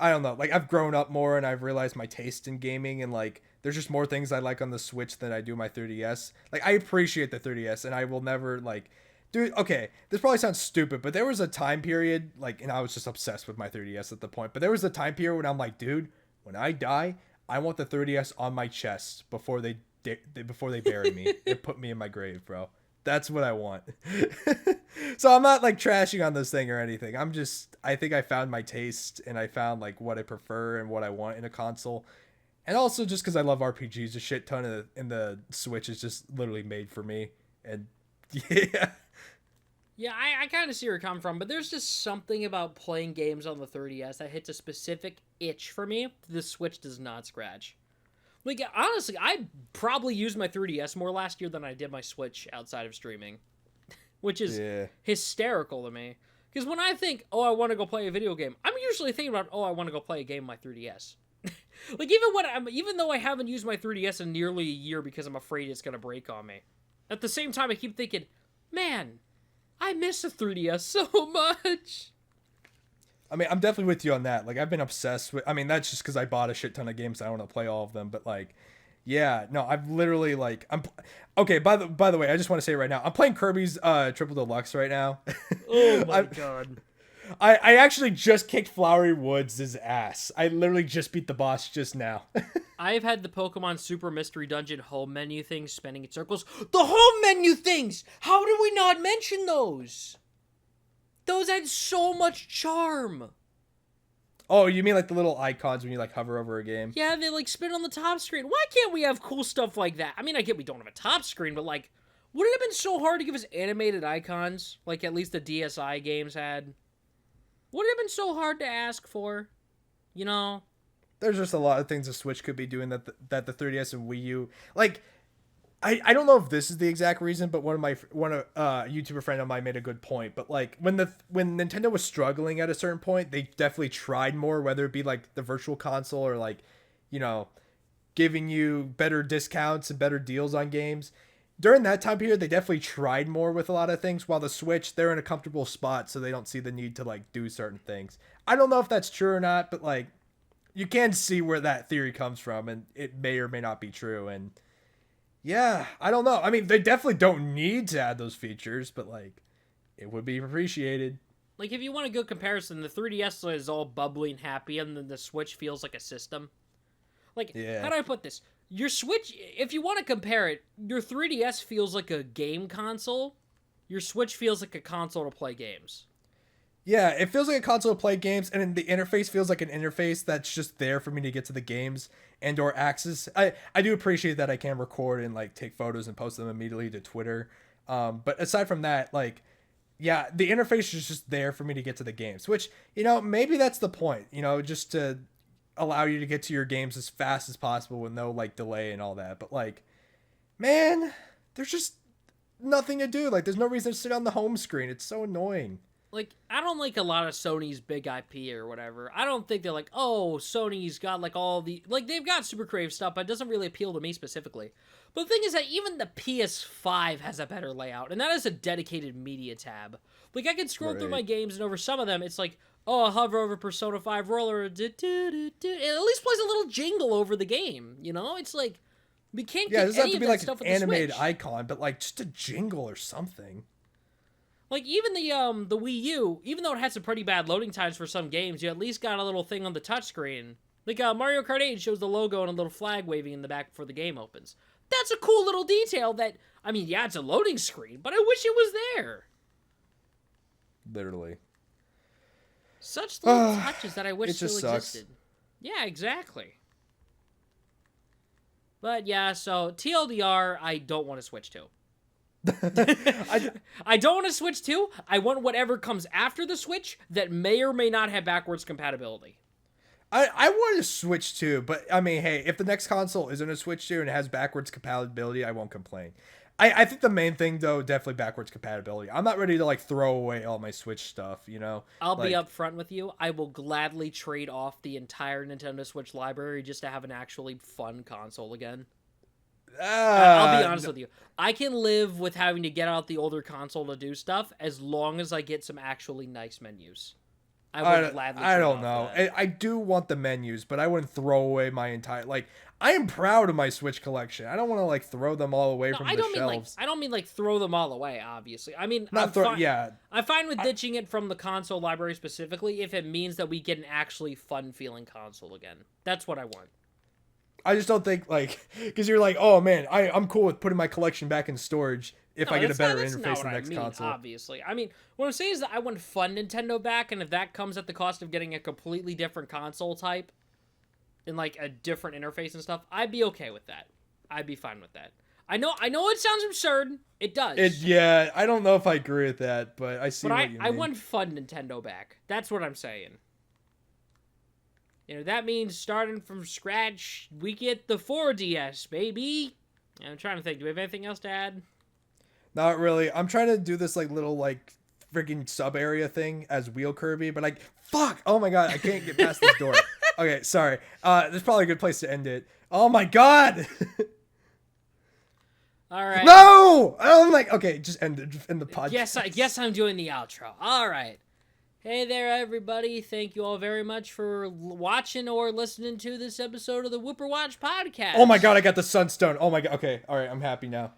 I don't know, like, I've grown up more and I've realized my taste in gaming, and, like, there's just more things I like on the Switch than I do my 3DS. Like, I appreciate the 3DS, and I will never, like, dude, okay, this probably sounds stupid, but there was a time period, like, and I was just obsessed with my 3DS at the point, but there was a time period when I'm like, dude, when I die, I want the 3DS on my chest before they bury me and put me in my grave, bro. That's what I want. So I'm not, like, trashing on this thing or anything. I think I found my taste, and I found, like, what I prefer and what I want in a console. And also just because I love RPGs a shit ton, and the Switch is just literally made for me. And yeah. Yeah, I kind of see where you're coming from, but there's just something about playing games on the 3DS that hits a specific itch for me the Switch does not scratch. Like, honestly, I probably used my 3DS more last year than I did my Switch outside of streaming. Which is hysterical to me. Because when I think, oh, I want to go play a video game, I'm usually thinking about, oh, I want to go play a game on my 3DS. Like, even though I haven't used my 3DS in nearly a year because I'm afraid it's going to break on me, at the same time, I keep thinking, man, I miss the 3DS so much. I mean, I'm definitely with you on that. Like, I've been obsessed with... I mean, that's just because I bought a shit ton of games. I don't want to play all of them. But, like, yeah. No, I've literally, like... Okay, by the way, I just want to say right now, I'm playing Kirby's Triple Deluxe right now. Oh, my God. I actually just kicked Flowery Woods' ass. I literally just beat the boss just now. I've had the Pokemon Super Mystery Dungeon home menu things spinning in circles. The home menu things! How did we not mention those? Those had so much charm. Oh, you mean like the little icons when you, like, hover over a game? Yeah, they, like, spin on the top screen. Why can't we have cool stuff like that? I mean, I get we don't have a top screen, but, like, would it have been so hard to give us animated icons? Like, at least the DSi games had? Would it have been so hard to ask for? You know? There's just a lot of things the Switch could be doing that the 3DS and Wii U... Like... I don't know if this is the exact reason, but one YouTuber friend of mine made a good point. But, like, when Nintendo was struggling at a certain point, they definitely tried more, whether it be like the Virtual Console or, like, you know, giving you better discounts and better deals on games. During that time period, they definitely tried more with a lot of things. While the Switch, they're in a comfortable spot, so they don't see the need to, like, do certain things. I don't know if that's true or not, but, like, you can see where that theory comes from, and it may or may not be true. And yeah, I don't know. I mean, they definitely don't need to add those features, but, like, it would be appreciated. Like, if you want a good comparison, the 3DS is all bubbly and happy, and then the Switch feels like a system. Like, how do I put this? Your Switch, if you want to compare it, your 3DS feels like a game console. Your Switch feels like a console to play games. Yeah, it feels like a console to play games, and the interface feels like an interface that's just there for me to get to the games and or access. I do appreciate that I can record and, like, take photos and post them immediately to Twitter. But aside from that, like, yeah, the interface is just there for me to get to the games, which, you know, maybe that's the point, you know, just to allow you to get to your games as fast as possible with no, like, delay and all that. But, like, man, there's just nothing to do. Like, there's no reason to sit on the home screen. It's so annoying. like, I don't like a lot of Sony's big IP or whatever. I don't think they're like, oh, Sony's got like all the, like, they've got super creative stuff, but it doesn't really appeal to me specifically. But the thing is that even the PS5 has a better layout, and that is a dedicated media tab. Like, I can scroll through my games, and over some of them, it's like, oh, I'll hover over Persona 5 Roller, it at least plays a little jingle over the game, you know? It's like, we can't get any of that stuff with the Switch. Yeah, it doesn't have to be like an animated icon, but like just a jingle or something. Like, even the Wii U, even though it had some pretty bad loading times for some games, you at least got a little thing on the touchscreen. Like, Mario Kart 8 shows the logo and a little flag waving in the back before the game opens. That's a cool little detail that, I mean, yeah, it's a loading screen, but I wish it was there. Literally. Such little touches that I wish still existed. Yeah, exactly. But yeah, so TLDR, I don't want to switch to. I don't want to Switch 2. I want whatever comes after the Switch that may or may not have backwards compatibility. I want to Switch 2, but I mean, hey, if the next console isn't a Switch 2 and it has backwards compatibility, I won't complain. I think the main thing, though, definitely backwards compatibility. I'm not ready to, like, throw away all my Switch stuff, you know? I'll be upfront with you. I will gladly trade off the entire Nintendo Switch library just to have an actually fun console again. I'll be honest with you. I can live with having to get out the older console to do stuff as long as I get some actually nice menus. I would gladly. I don't know. I do want the menus, but I wouldn't throw away my entire. Like, I am proud of my Switch collection. I don't want to like throw them all away from the shelves. I don't mean like throw them all away. Obviously, I mean I'm fine with ditching it from the console library specifically if it means that we get an actually fun feeling console again. That's what I want. I just don't think, like, because you're like, oh man, I'm cool with putting my collection back in storage if I get a better interface in the next console. Obviously, I mean, what I'm saying is that I want fun Nintendo back, and if that comes at the cost of getting a completely different console type and like a different interface and stuff, I'd be okay with that. I'd be fine with that. I know it sounds absurd. It does. Yeah, I don't know if I agree with that, but I see what you mean. I want fun Nintendo back. That's what I'm saying. You know, that means starting from scratch, we get the 4DS, baby. I'm trying to think, do we have anything else to add? Not really. I'm trying to do this, like, little, like, freaking sub-area thing as Wheel Kirby, but, like, fuck! Oh my god, I can't get past this door. Okay, sorry. This is probably a good place to end it. Oh my god! Alright. No! I'm like, okay, just end it. End the podcast. Yes, I'm doing the outro. Alright. Hey there, everybody. Thank you all very much for watching or listening to this episode of the Wooper Watch podcast. Oh my god, I got the Sunstone. Oh my god. Okay, alright, I'm happy now.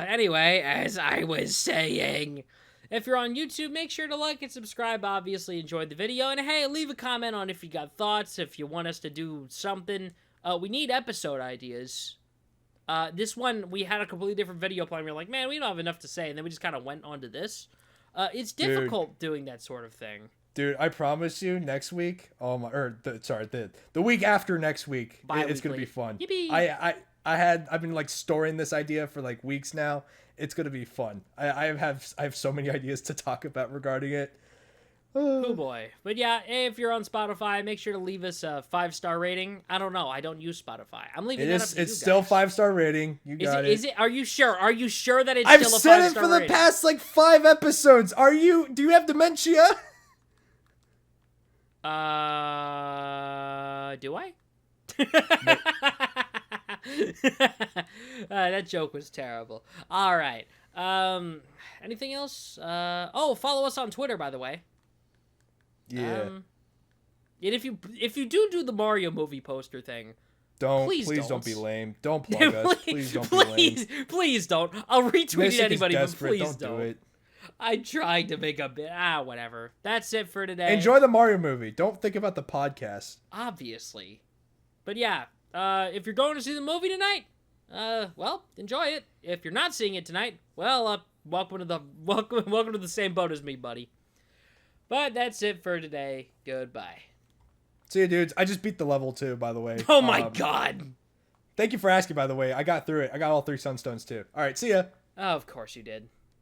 Anyway, as I was saying, if you're on YouTube, make sure to like and subscribe. Obviously, enjoyed the video. And hey, leave a comment on if you got thoughts, if you want us to do something. We need episode ideas. This one, we had a completely different video plan. We were like, man, we don't have enough to say. And then we just kind of went on to this. It's difficult doing that sort of thing. Dude, I promise you, next week, the week after next week, it's gonna be fun. Yippee. I've been like storing this idea for like weeks now. It's gonna be fun. I have so many ideas to talk about regarding it. Oh boy. But yeah, if you're on Spotify, make sure to leave us a 5-star rating. I don't know. I don't use Spotify. I'm leaving that up to you guys. It's still 5-star rating. You got it. Is it? Are you sure? Are you sure that it's still a 5-star rating? I've said it for the past like 5 episodes. Do you have dementia? Do I? That joke was terrible. All right. Anything else? Follow us on Twitter, by the way. Yeah. And if you do the Mario movie poster thing, please don't be lame. Don't plug us. Please don't be lame. Please don't. I'll retweet it anybody, but please don't do it. I tried to make a bit. Whatever. That's it for today. Enjoy the Mario movie. Don't think about the podcast. Obviously. But yeah, if you're going to see the movie tonight, well, enjoy it. If you're not seeing it tonight, well, welcome to the same boat as me, buddy. But that's it for today. Goodbye. See you, dudes. I just beat the level too, by the way. Oh my god. Thank you for asking, by the way. I got through it. I got all 3 Sunstones too. All right, see ya. Oh, of course you did.